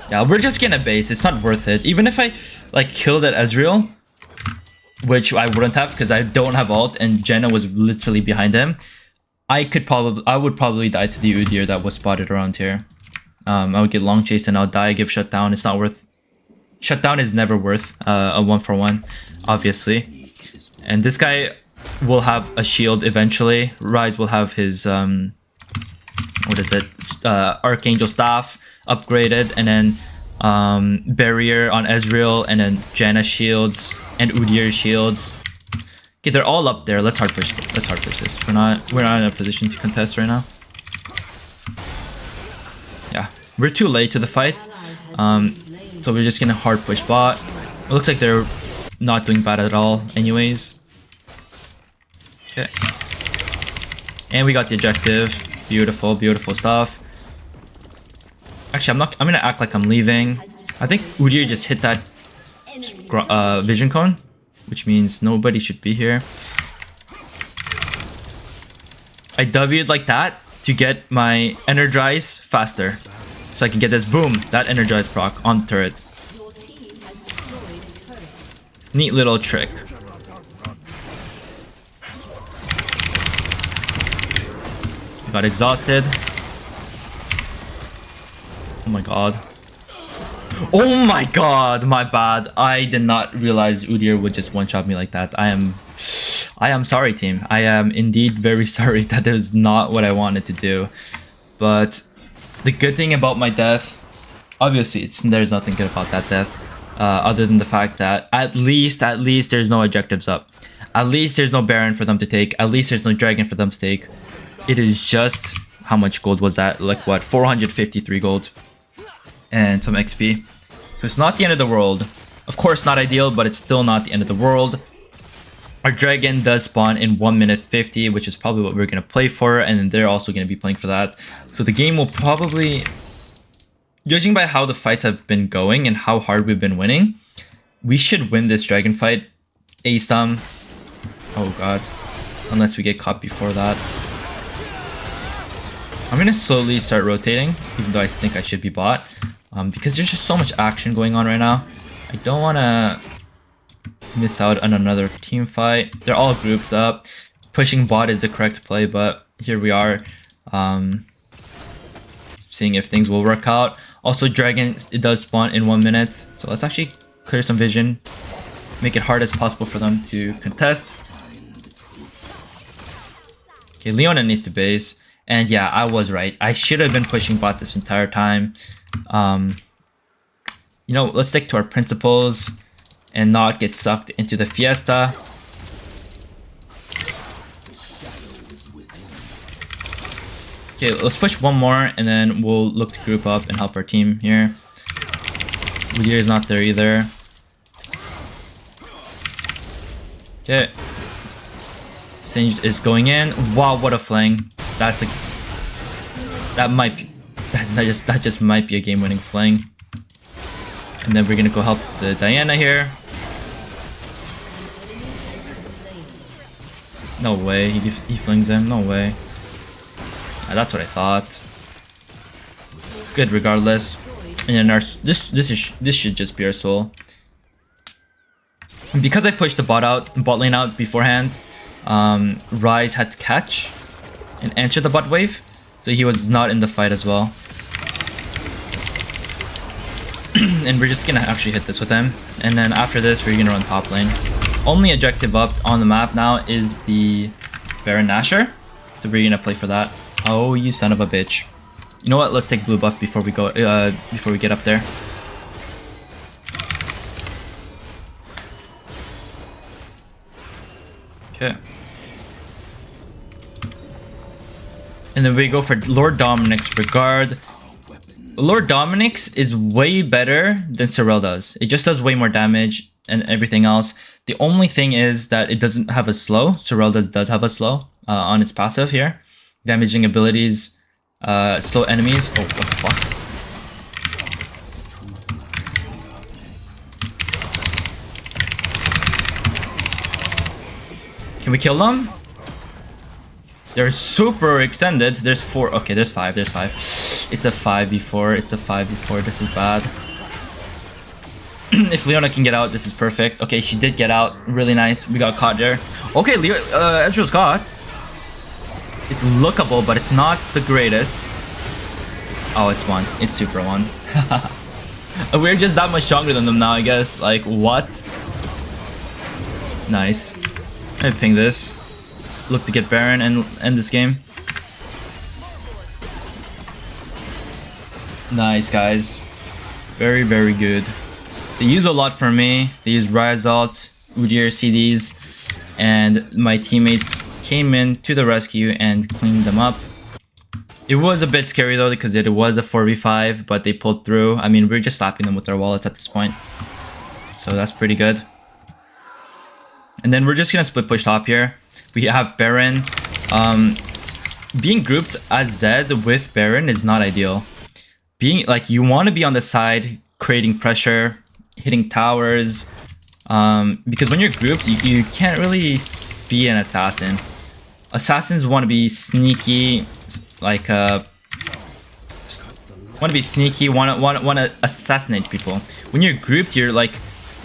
yeah, we're just gonna base. It's not worth it. Even if I like killed that Ezreal, which I wouldn't have because I don't have ult and Janna was literally behind him, I would probably die to the Udyr that was spotted around here. I would get long chase and I'll die, give shutdown. It's not worth... shutdown is never worth a 1-for-1, obviously. And this guy will have a shield eventually. Ryze will have his what is it? Archangel staff upgraded, and then barrier on Ezreal, and then Janna shields and Udyr shields. Okay, they're all up there. Let's hard push. Let's hard push this. We're not in a position to contest right now. Yeah, we're too late to the fight. So we're just gonna hard push bot. It looks like they're not doing bad at all anyways. Okay. And we got the objective. Beautiful, beautiful stuff. Actually, I'm gonna act like I'm leaving. I think Udyr just hit that vision cone, which means nobody should be here. I W'd like that to get my energize faster. So I can get this boom, that energize proc on the turret. Neat little trick. Got exhausted. Oh my god. Oh my god, my bad. I did not realize Udyr would just one-shot me like that. I am sorry, team. I am indeed very sorry. That is not what I wanted to do. But the good thing about my death, obviously there's nothing good about that death. Other than the fact that at least there's no objectives up. At least there's no Baron for them to take. At least there's no Dragon for them to take. It is just, how much gold was that? Like what, 453 gold and some XP. So it's not the end of the world. Of course not ideal, but it's still not the end of the world. Our Dragon does spawn in 1 minute 50, which is probably what we're going to play for. And then they're also going to be playing for that. So the game will probably, judging by how the fights have been going and how hard we've been winning, we should win this Dragon fight. A-Stum. Oh god. Unless we get caught before that. I'm going to slowly start rotating, even though I think I should be bot. Because there's just so much action going on right now. I don't want to miss out on another team fight. They're all grouped up. Pushing bot is the correct play, but here we are. Seeing if things will work out. Also, Dragon, it does spawn in 1 minute. So let's actually clear some vision. Make it hard as possible for them to contest. Okay, Leona needs to base. And yeah, I was right. I should have been pushing bot this entire time. You know, let's stick to our principles and not get sucked into the fiesta. Okay, let's push one more and then we'll look to group up and help our team here. Udyr is not there either. Okay. Singed is going in. Wow, what a flang. That's a, that just might be a game-winning flang. And then we're gonna go help the Diana here. No way, he flings him. No way. That's what I thought. Good regardless. And then our this should just be our soul. And because I pushed the bot lane out beforehand, Ryze had to catch and answer the bot wave, so he was not in the fight as well. And we're just gonna actually hit this with him, and then after this we're gonna run top lane. Only objective up on the map now is the Baron Nashor, so we're gonna play for that. Oh, you son of a bitch! You know what? Let's take blue buff before we go before we get up there. Okay. And then we go for Lord Dominic's Regard. Lord Dominic's is way better than Sorel does. It just does way more damage and everything else. The only thing is that it doesn't have a slow. Sorel does have a slow on its passive here. Damaging abilities, slow enemies. Oh, what the fuck? Can we kill them? They're super extended. There's 4. Okay, there's 5. There's 5. It's a 5v4. It's a 5v4. This is bad. If Leona can get out, this is perfect. Okay, she did get out. Really nice. We got caught there. Okay, Ezreal's caught. It's lookable, but it's not the greatest. Oh, it's 1. It's super 1. We're just that much stronger than them now, I guess. Like, what? Nice. Let me ping this. Look to get Baron and end this game. Nice, guys. Very, very good. They use a lot for me. They use Ryze ult, Udyr, CDs. and my teammates came in to the rescue and cleaned them up. It was a bit scary though because it was a 4v5, but they pulled through. I mean, we're just slapping them with our wallets at this point, so that's pretty good. And then we're just gonna split push top here. We have Baron. Being grouped as Zed with Baron is not ideal. Being like, you want to be on the side, creating pressure, hitting towers, because when you're grouped, you can't really be an assassin. Assassins want to be sneaky, like want to be sneaky, want to assassinate people. When you're grouped, you're like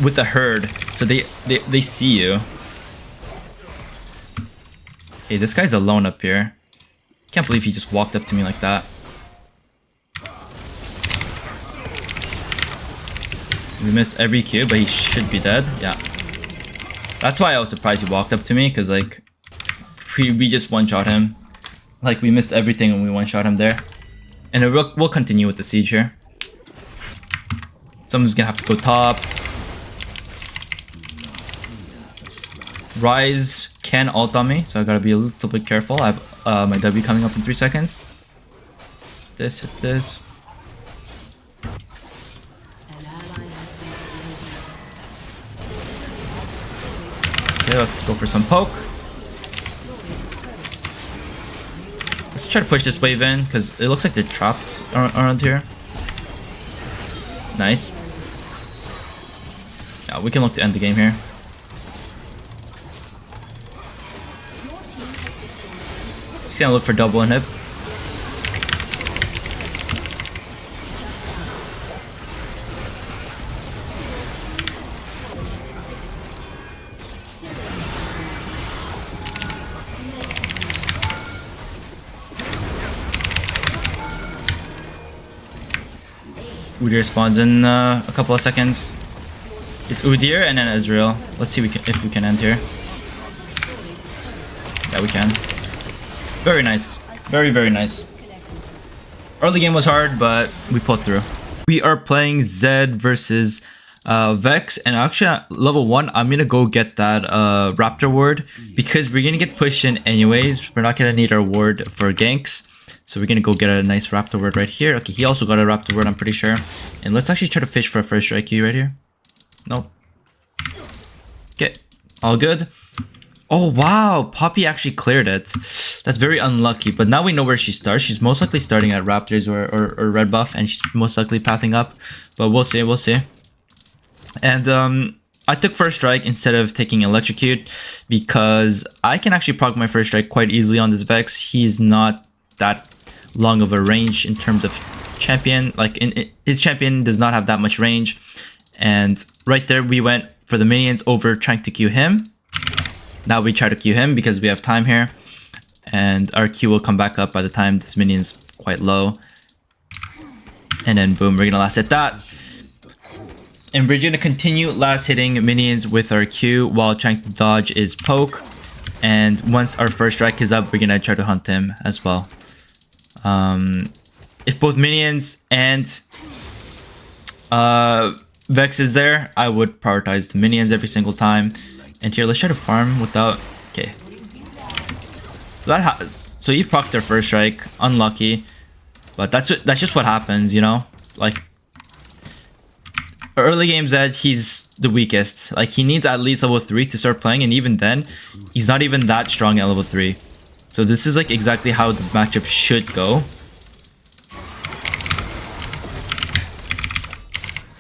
with the herd, so they see you. Hey, this guy's alone up here. Can't believe he just walked up to me like that. We missed every Q, but he should be dead. Yeah. That's why I was surprised he walked up to me, because like we just one-shot him. Like, we missed everything and we one-shot him there. And we'll continue with the siege here. Someone's gonna have to go top. Ryze can ult on me, so I gotta be a little bit careful. I have my W coming up in 3 seconds. Hit this. Okay, let's go for some poke. Let's try to push this wave in, because it looks like they're trapped around here. Nice. Yeah, we can look to end the game here. Just gonna look for double inhib. Udyr spawns in a couple of seconds. It's Udyr and then Ezreal. Let's see if we can end here. Yeah, we can. Very nice. Very, very nice. Early game was hard, but we pulled through. We are playing Zed versus Vex, and actually at level 1, I'm gonna go get that Raptor ward, because we're gonna get pushed in anyways. We're not gonna need our ward for ganks. So we're gonna go get a nice Raptor word right here. Okay, he also got a Raptor word, I'm pretty sure. And let's actually try to fish for a first strike Q right here. Nope. Okay, all good. Oh wow, Poppy actually cleared it. That's very unlucky, but now we know where she starts. She's most likely starting at Raptors or red buff, and she's most likely pathing up. But we'll see, we'll see. And I took first strike instead of taking electrocute, because I can actually proc my first strike quite easily on this Vex. He's not that long of a range in terms of champion. Like, his champion does not have that much range. And right there we went for the minions over trying to Q him. Now we try to Q him because we have time here, and our Q will come back up by the time this minion's quite low. And then boom, we're gonna last hit that. And we're gonna continue last hitting minions with our Q while trying to dodge his poke. And once our first strike is up, we're gonna try to hunt him as well. If both minions and Vex is there, I would prioritize the minions every single time. And here, let's try to farm without... Okay. So you procced their first strike. Unlucky. But that's just what happens, you know? Like, early game Zed, he's the weakest. Like, he needs at least level 3 to start playing, and even then, he's not even that strong at level 3. So this is like exactly how the matchup should go.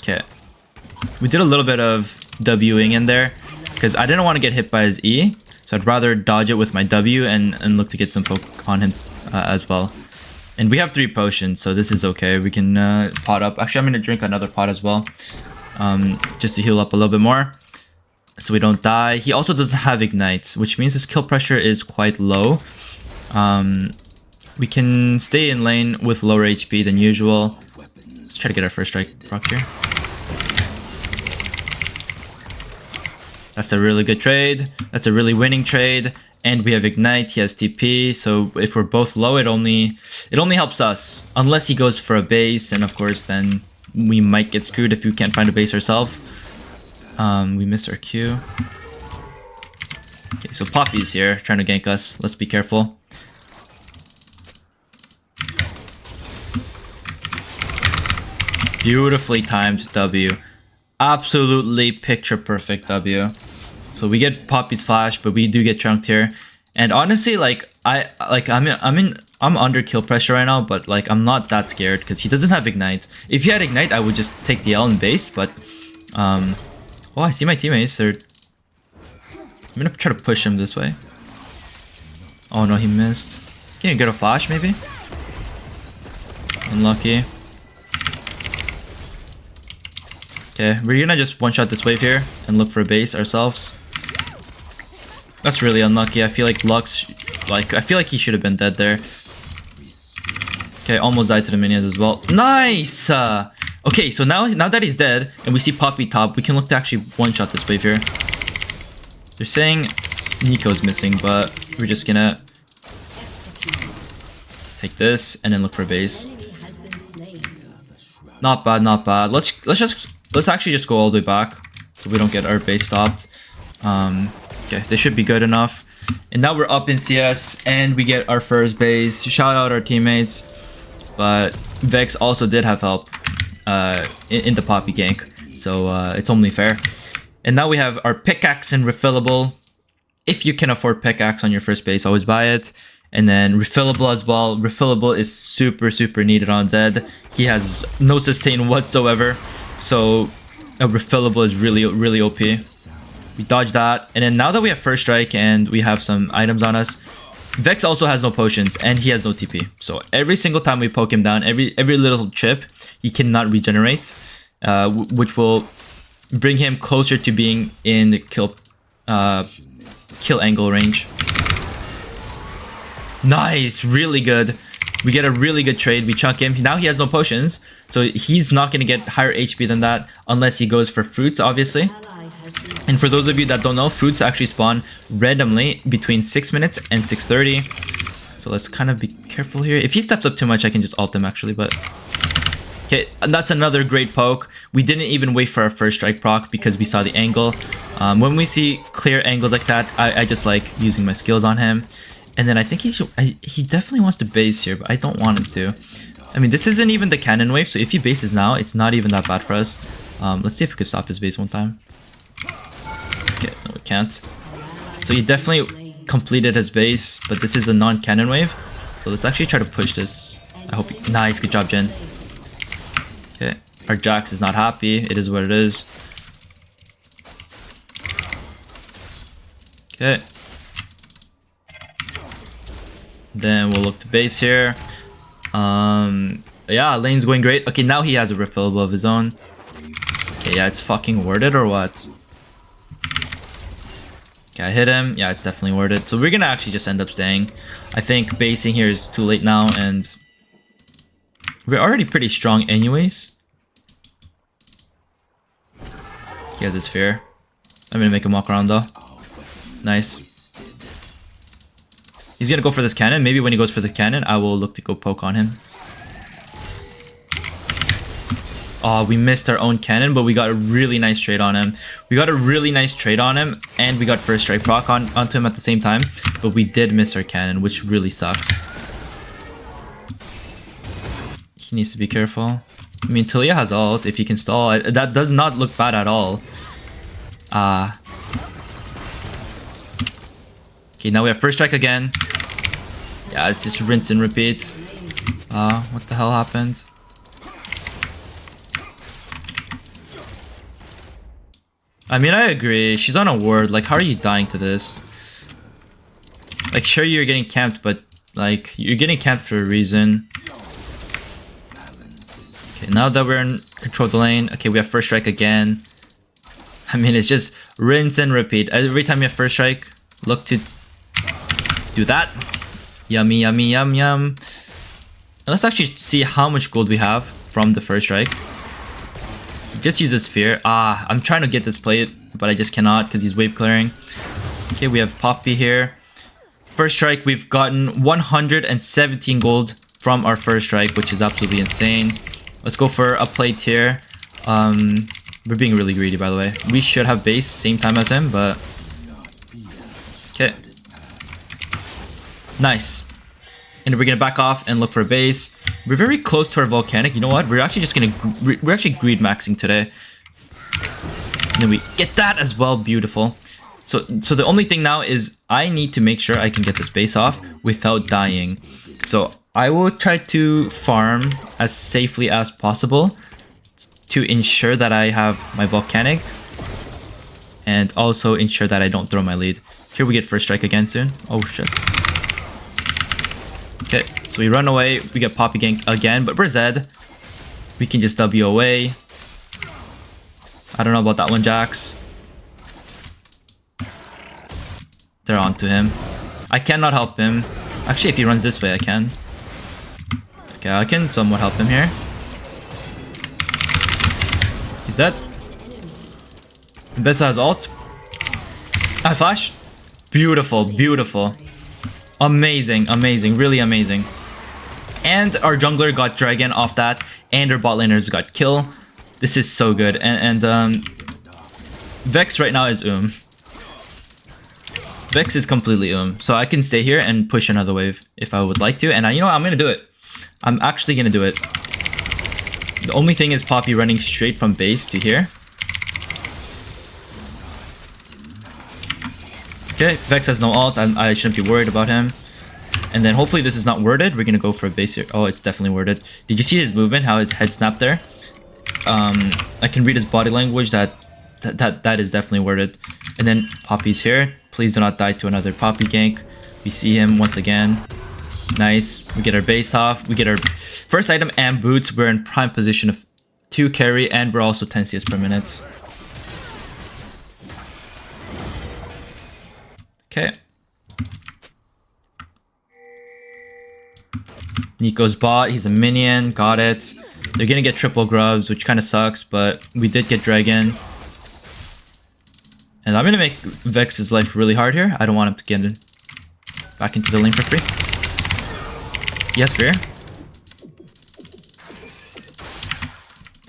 Okay. We did a little bit of Wing in there, because I didn't want to get hit by his E. So I'd rather dodge it with my W and look to get some poke on him as well. And we have 3 potions, so this is okay. We can pot up. Actually, I'm going to drink another pot as well, just to heal up a little bit more, so we don't die. He also doesn't have ignites, which means his kill pressure is quite low. We can stay in lane with lower HP than usual. Let's try to get our first strike proc here. That's a really good trade. That's a really winning trade. And we have ignite. He has TP. So if we're both low, it only helps us, unless he goes for a base, and of course then we might get screwed if we can't find a base ourselves. We missed our Q. Okay, so Poppy's here trying to gank us. Let's be careful. Beautifully timed W. Absolutely picture perfect W. So we get Poppy's flash, but we do get chunked here. And honestly, like I'm under kill pressure right now, but like I'm not that scared because he doesn't have ignite. If he had ignite, I would just take the L and base. But oh, I see my teammates. I'm gonna try to push him this way. Oh no, he missed. Can you get a flash maybe? Unlucky. Okay, we're gonna just one-shot this wave here and look for a base ourselves. That's really unlucky. I feel like Lux, I feel like he should have been dead there. Okay, almost died to the minions as well. Nice! Okay, so now that he's dead and we see Poppy top, we can look to actually one-shot this wave here. They're saying Nico's missing, but we're just gonna take this and then look for a base. Not bad, not bad. Let's actually just go all the way back so we don't get our base stopped. Okay, they should be good enough. And now we're up in CS and we get our first base. Shout out our teammates. But Vex also did have help in the Poppy gank. So it's only fair. And now we have our pickaxe and refillable. If you can afford pickaxe on your first base, always buy it. And then refillable as well. Refillable is super, super needed on Zed. He has no sustain whatsoever. So a refillable is really, really OP. We dodged that. And then now that we have first strike and we have some items on us, Vex also has no potions and he has no TP. So every single time we poke him down, every little chip, he cannot regenerate, which will bring him closer to being in the kill angle range. Nice, really good. We get a really good trade. We chunk him. Now he has no potions, so he's not going to get higher HP than that unless he goes for fruits, obviously. And for those of you that don't know, fruits actually spawn randomly between 6 minutes and 6:30. So let's kind of be careful here. If he steps up too much, I can just ult him actually, but... Okay, that's another great poke. We didn't even wait for our first strike proc because we saw the angle. When we see clear angles like that, I just like using my skills on him. And then I think he definitely wants to base here, but I don't want him to. I mean, this isn't even the cannon wave, so if he bases now, it's not even that bad for us. Let's see if we could stop this base one time. Okay, no, we can't. So he definitely completed his base, but this is a non-cannon wave. So let's actually try to push this. I hope he... Nice, good job, Jen. Okay, our Jax is not happy. It is what it is. Okay. Then we'll look to base here. Yeah, lane's going great. Okay, now he has a refillable of his own. Okay, yeah, it's fucking worth it or what? Okay, I hit him. Yeah, it's definitely worth it. So we're gonna actually just end up staying. I think basing here is too late now, and we're already pretty strong anyways. He has his fear. I'm gonna make him walk around though. Nice. He's gonna go for this cannon. Maybe when he goes for the cannon, I will look to go poke on him. Oh, we missed our own cannon, but we got a really nice trade on him. We got a really nice trade on him, and we got first strike proc onto him at the same time. But we did miss our cannon, which really sucks. He needs to be careful. I mean, Talia has ult. If he can stall, that does not look bad at all. Okay, now we have first strike again. Yeah, it's just rinse and repeat. What the hell happened? I mean, I agree. She's on a ward. Like, how are you dying to this? Like, sure, you're getting camped, but, like, you're getting camped for a reason. Okay, now that we're in control of the lane. Okay, we have first strike again. I mean, it's just rinse and repeat. Every time you have first strike, look to do that. Yummy, yummy, yum, yum. And let's actually see how much gold we have from the first strike. He just uses fear. I'm trying to get this plate, but I just cannot because he's wave clearing. Okay, we have Poppy here. First strike, we've gotten 117 gold from our first strike, which is absolutely insane. Let's go for a plate here. We're being really greedy, by the way. We should have base same time as him, but... Nice. And we're gonna back off and look for a base. We're very close to our volcanic. You know what? We're actually just gonna we're actually greed maxing today. And then we get that as well. Beautiful. So the only thing now is I need to make sure I can get this base off without dying. So I will try to farm as safely as possible to ensure that I have my volcanic and also ensure that I don't throw my lead. Here we get first strike again soon. Oh shit. Okay, so we run away. We get Poppy gank again, but we're Zed. We can just W away. I don't know about that one, Jax. They're on to him. I cannot help him. Actually, if he runs this way, I can. Okay, I can somewhat help him here. He's dead. Bessa has ult. I flash. Beautiful, beautiful. Amazing, amazing, really amazing. And our jungler got dragon off that, and our bot laners got kill. This is so good. And Vex right now is Vex is completely so I can stay here and push another wave if I would like to. And you know what? I'm gonna do it. I'm actually gonna do it. The only thing is Poppy running straight from base to here. Okay, Vex has no ult. I shouldn't be worried about him. And then hopefully this is not worded. We're gonna go for a base here. Oh, it's definitely worded. Did you see his movement? How his head snapped there? I can read his body language. That is definitely worded. And then Poppy's here. Please do not die to another Poppy gank. We see him once again. Nice. We get our base off. We get our first item and boots. We're in prime position of 2 carry, and we're also 10 CS per minute. Okay. Nico's bot. He's a minion. Got it. They're gonna get triple grubs, which kind of sucks, but we did get dragon. And I'm gonna make Vex's life really hard here. I don't want him to get back into the lane for free. Yes, fear.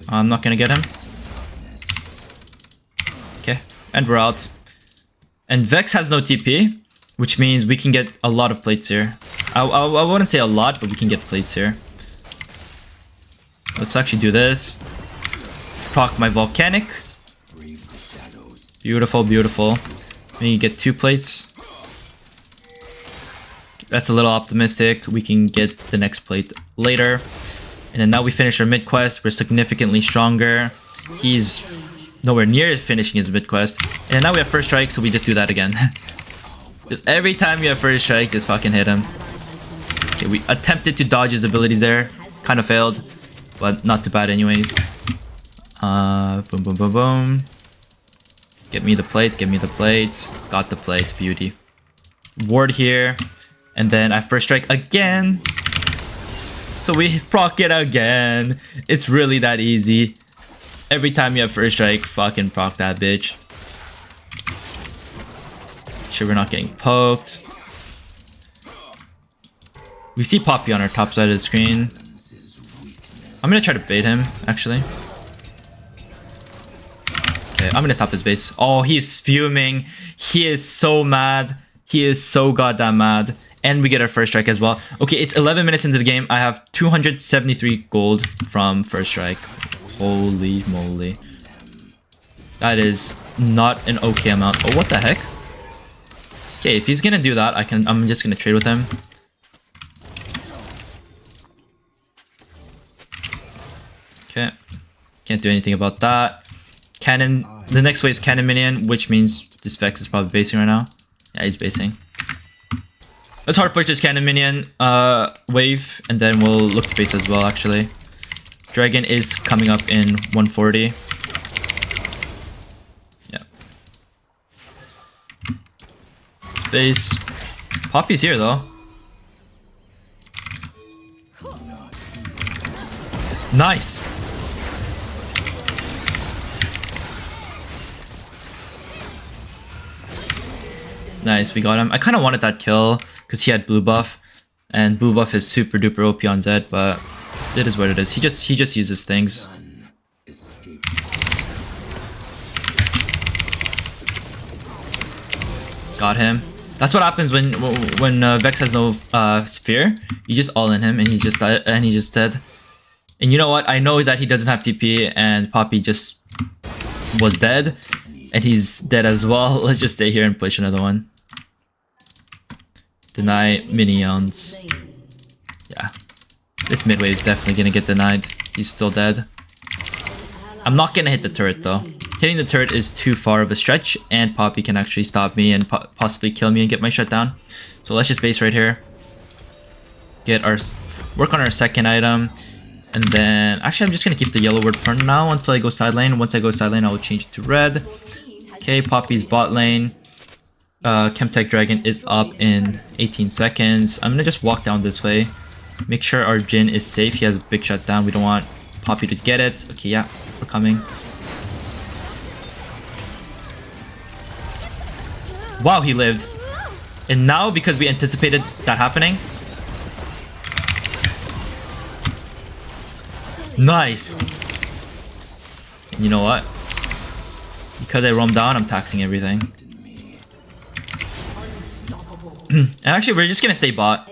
I'm not gonna get him. Okay, and we're out. And Vex has no TP, which means we can get a lot of plates here. I wouldn't say a lot, but we can get plates here. Let's actually do this. Proc my volcanic. Beautiful, beautiful. We get 2 plates. That's a little optimistic. We can get the next plate later. And then now we finish our mid quest. We're significantly stronger. He's nowhere near finishing his mid quest. And then now we have first strike, so we just do that again. Just every time you have first strike, just fucking hit him. Okay, we attempted to dodge his abilities there. Kind of failed, but not too bad anyways. Boom, boom, boom, boom. Get me the plate, get me the plate. Got the plate, beauty. Ward here. And then I first strike again. So we proc it again. It's really that easy. Every time you have first strike, fucking proc that bitch. Sure we're not getting poked. We see Poppy on our top side of the screen. I'm gonna try to bait him, actually. Okay, I'm gonna stop his base. Oh, he is fuming. He is so mad. He is so goddamn mad. And we get our first strike as well. Okay, it's 11 minutes into the game. I have 273 gold from first strike. Holy moly. That is not an okay amount. Oh, what the heck? Okay, if he's gonna do that, I'm just gonna trade with him. Okay. Can't do anything about that. Cannon. The next wave is Cannon Minion, which means this Vex is probably basing right now. Yeah, he's basing. Let's hard push this Cannon Minion wave, and then we'll look to base as well, actually. Dragon is coming up in 140. Yeah. Base. Poppy's here, though. Nice! Nice, we got him. I kind of wanted that kill because he had blue buff, and blue buff is super duper OP on Zed, but it is what it is. He just uses things. Got him. That's what happens when Vex has no sphere. You just all in him, and he's just dead. And you know what? I know that he doesn't have TP, and Poppy just was dead, and he's dead as well. Let's just stay here and push another one. Deny minions. Yeah, this mid wave is definitely gonna get denied. He's still dead. I'm not gonna hit the turret though. Hitting the turret is too far of a stretch, and Poppy can actually stop me and possibly kill me and get my shutdown. So let's just base right here. Work on our second item, and then actually I'm just gonna keep the yellow word for now until I go side lane. Once I go side lane, I will change it to red. Okay, Poppy's bot lane. Chemtech Dragon is up in 18 seconds. I'm gonna just walk down this way. Make sure our Jhin is safe. He has a big shutdown. We don't want Poppy to get it. Okay, yeah, we're coming. Wow, he lived. And now, because we anticipated that happening. Nice. And you know what? Because I roam down, I'm taxing everything. And actually, we're just gonna stay bot.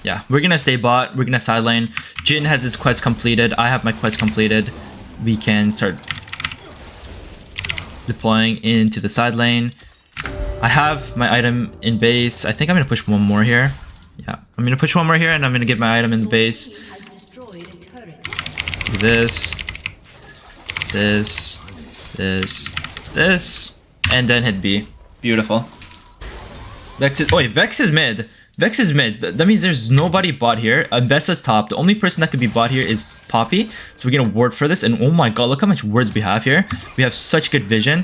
Yeah, we're gonna stay bot. We're gonna side lane. Jhin has his quest completed. I have my quest completed. We can start deploying into the side lane. I have my item in base. I think I'm gonna push one more here. Yeah, I'm gonna push one more here, and I'm gonna get my item in the base. Do this, and then hit B. Beautiful. Vex is mid. Vex is mid. That means there's nobody bot here. Bessa's top. The only person that could be bot here is Poppy. So we're gonna ward for this. And oh my god, look how much wards we have here. We have such good vision.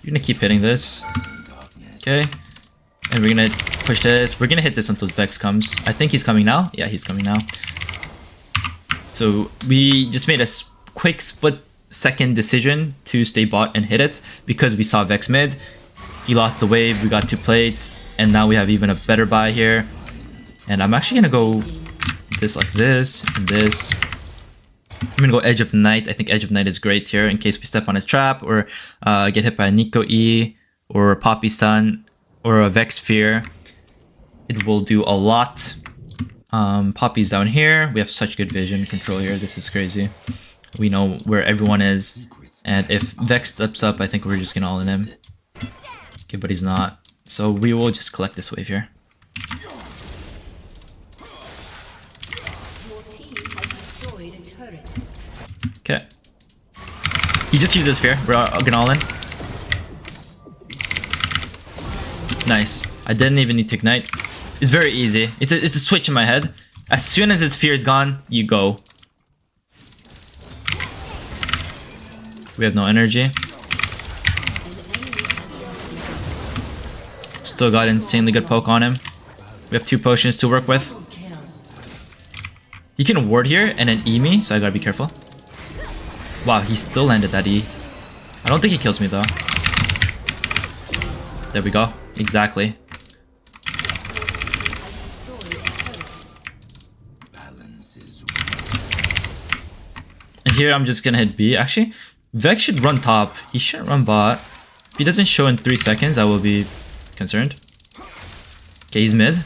We're gonna keep hitting this. Okay. And we're gonna push this. We're gonna hit this until Vex comes. I think he's coming now. Yeah, he's coming now. So we just made a quick split-second decision to stay bot and hit it because we saw Vex mid. He lost the wave. We got 2 plates. And now we have even a better buy here. And I'm actually gonna go this like this and this. I'm gonna go Edge of Night. I think Edge of Night is great here in case we step on a trap or get hit by a Nico E or a Poppy Stun or a Vex Sphere. It will do a lot. Poppy's down here. We have such good vision control here. This is crazy. We know where everyone is. And if Vex steps up, I think we're just gonna all in him. Okay, but he's not. So we will just collect this wave here. Okay. He just used his sphere. We're gonna all in. Nice. I didn't even need to ignite. It's very easy. It's a switch in my head. As soon as his sphere is gone, you go. We have no energy. Still got insanely good poke on him. We have 2 potions to work with. He can ward here and then E me, so I gotta be careful. Wow, he still landed that E. I don't think he kills me though. There we go. Exactly. And here I'm just gonna hit B. Actually, Vex should run top. He shouldn't run bot. If he doesn't show in 3 seconds, I will be concerned. Okay, he's mid.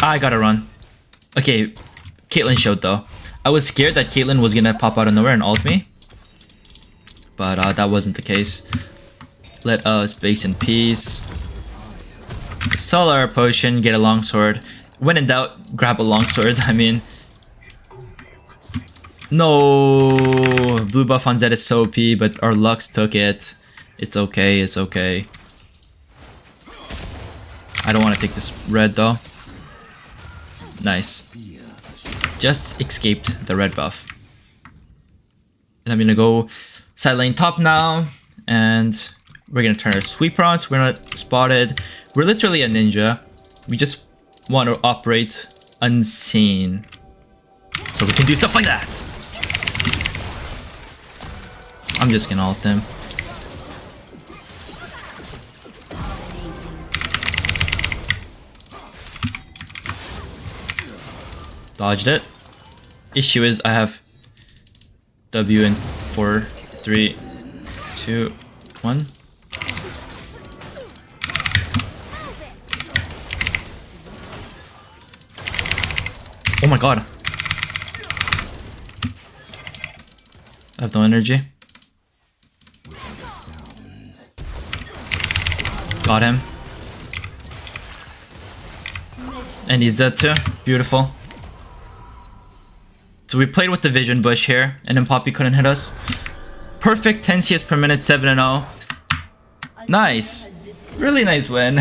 I gotta run. Okay, Caitlyn showed though. I was scared that Caitlyn was gonna pop out of nowhere and ult me. But that wasn't the case. Let us base in peace. Sell our potion, get a longsword. When in doubt, grab a longsword. I mean... No! Blue buff on Zed is so OP, but our Lux took it. It's okay, it's okay. I don't want to take this red though. Nice. Just escaped the red buff. And I'm gonna go side lane top now. And we're gonna turn our sweeper on so we're not spotted. We're literally a ninja. We just want to operate unseen. So we can do stuff like that. I'm just gonna ult him. Dodged it. Issue is I have W in 4, 3, 2, 1. Oh my god. I have no energy. Got him. And he's dead too. Beautiful. So we played with the vision bush here, and then Poppy couldn't hit us. Perfect 10 CS per minute, 7-0. Nice. Really nice win.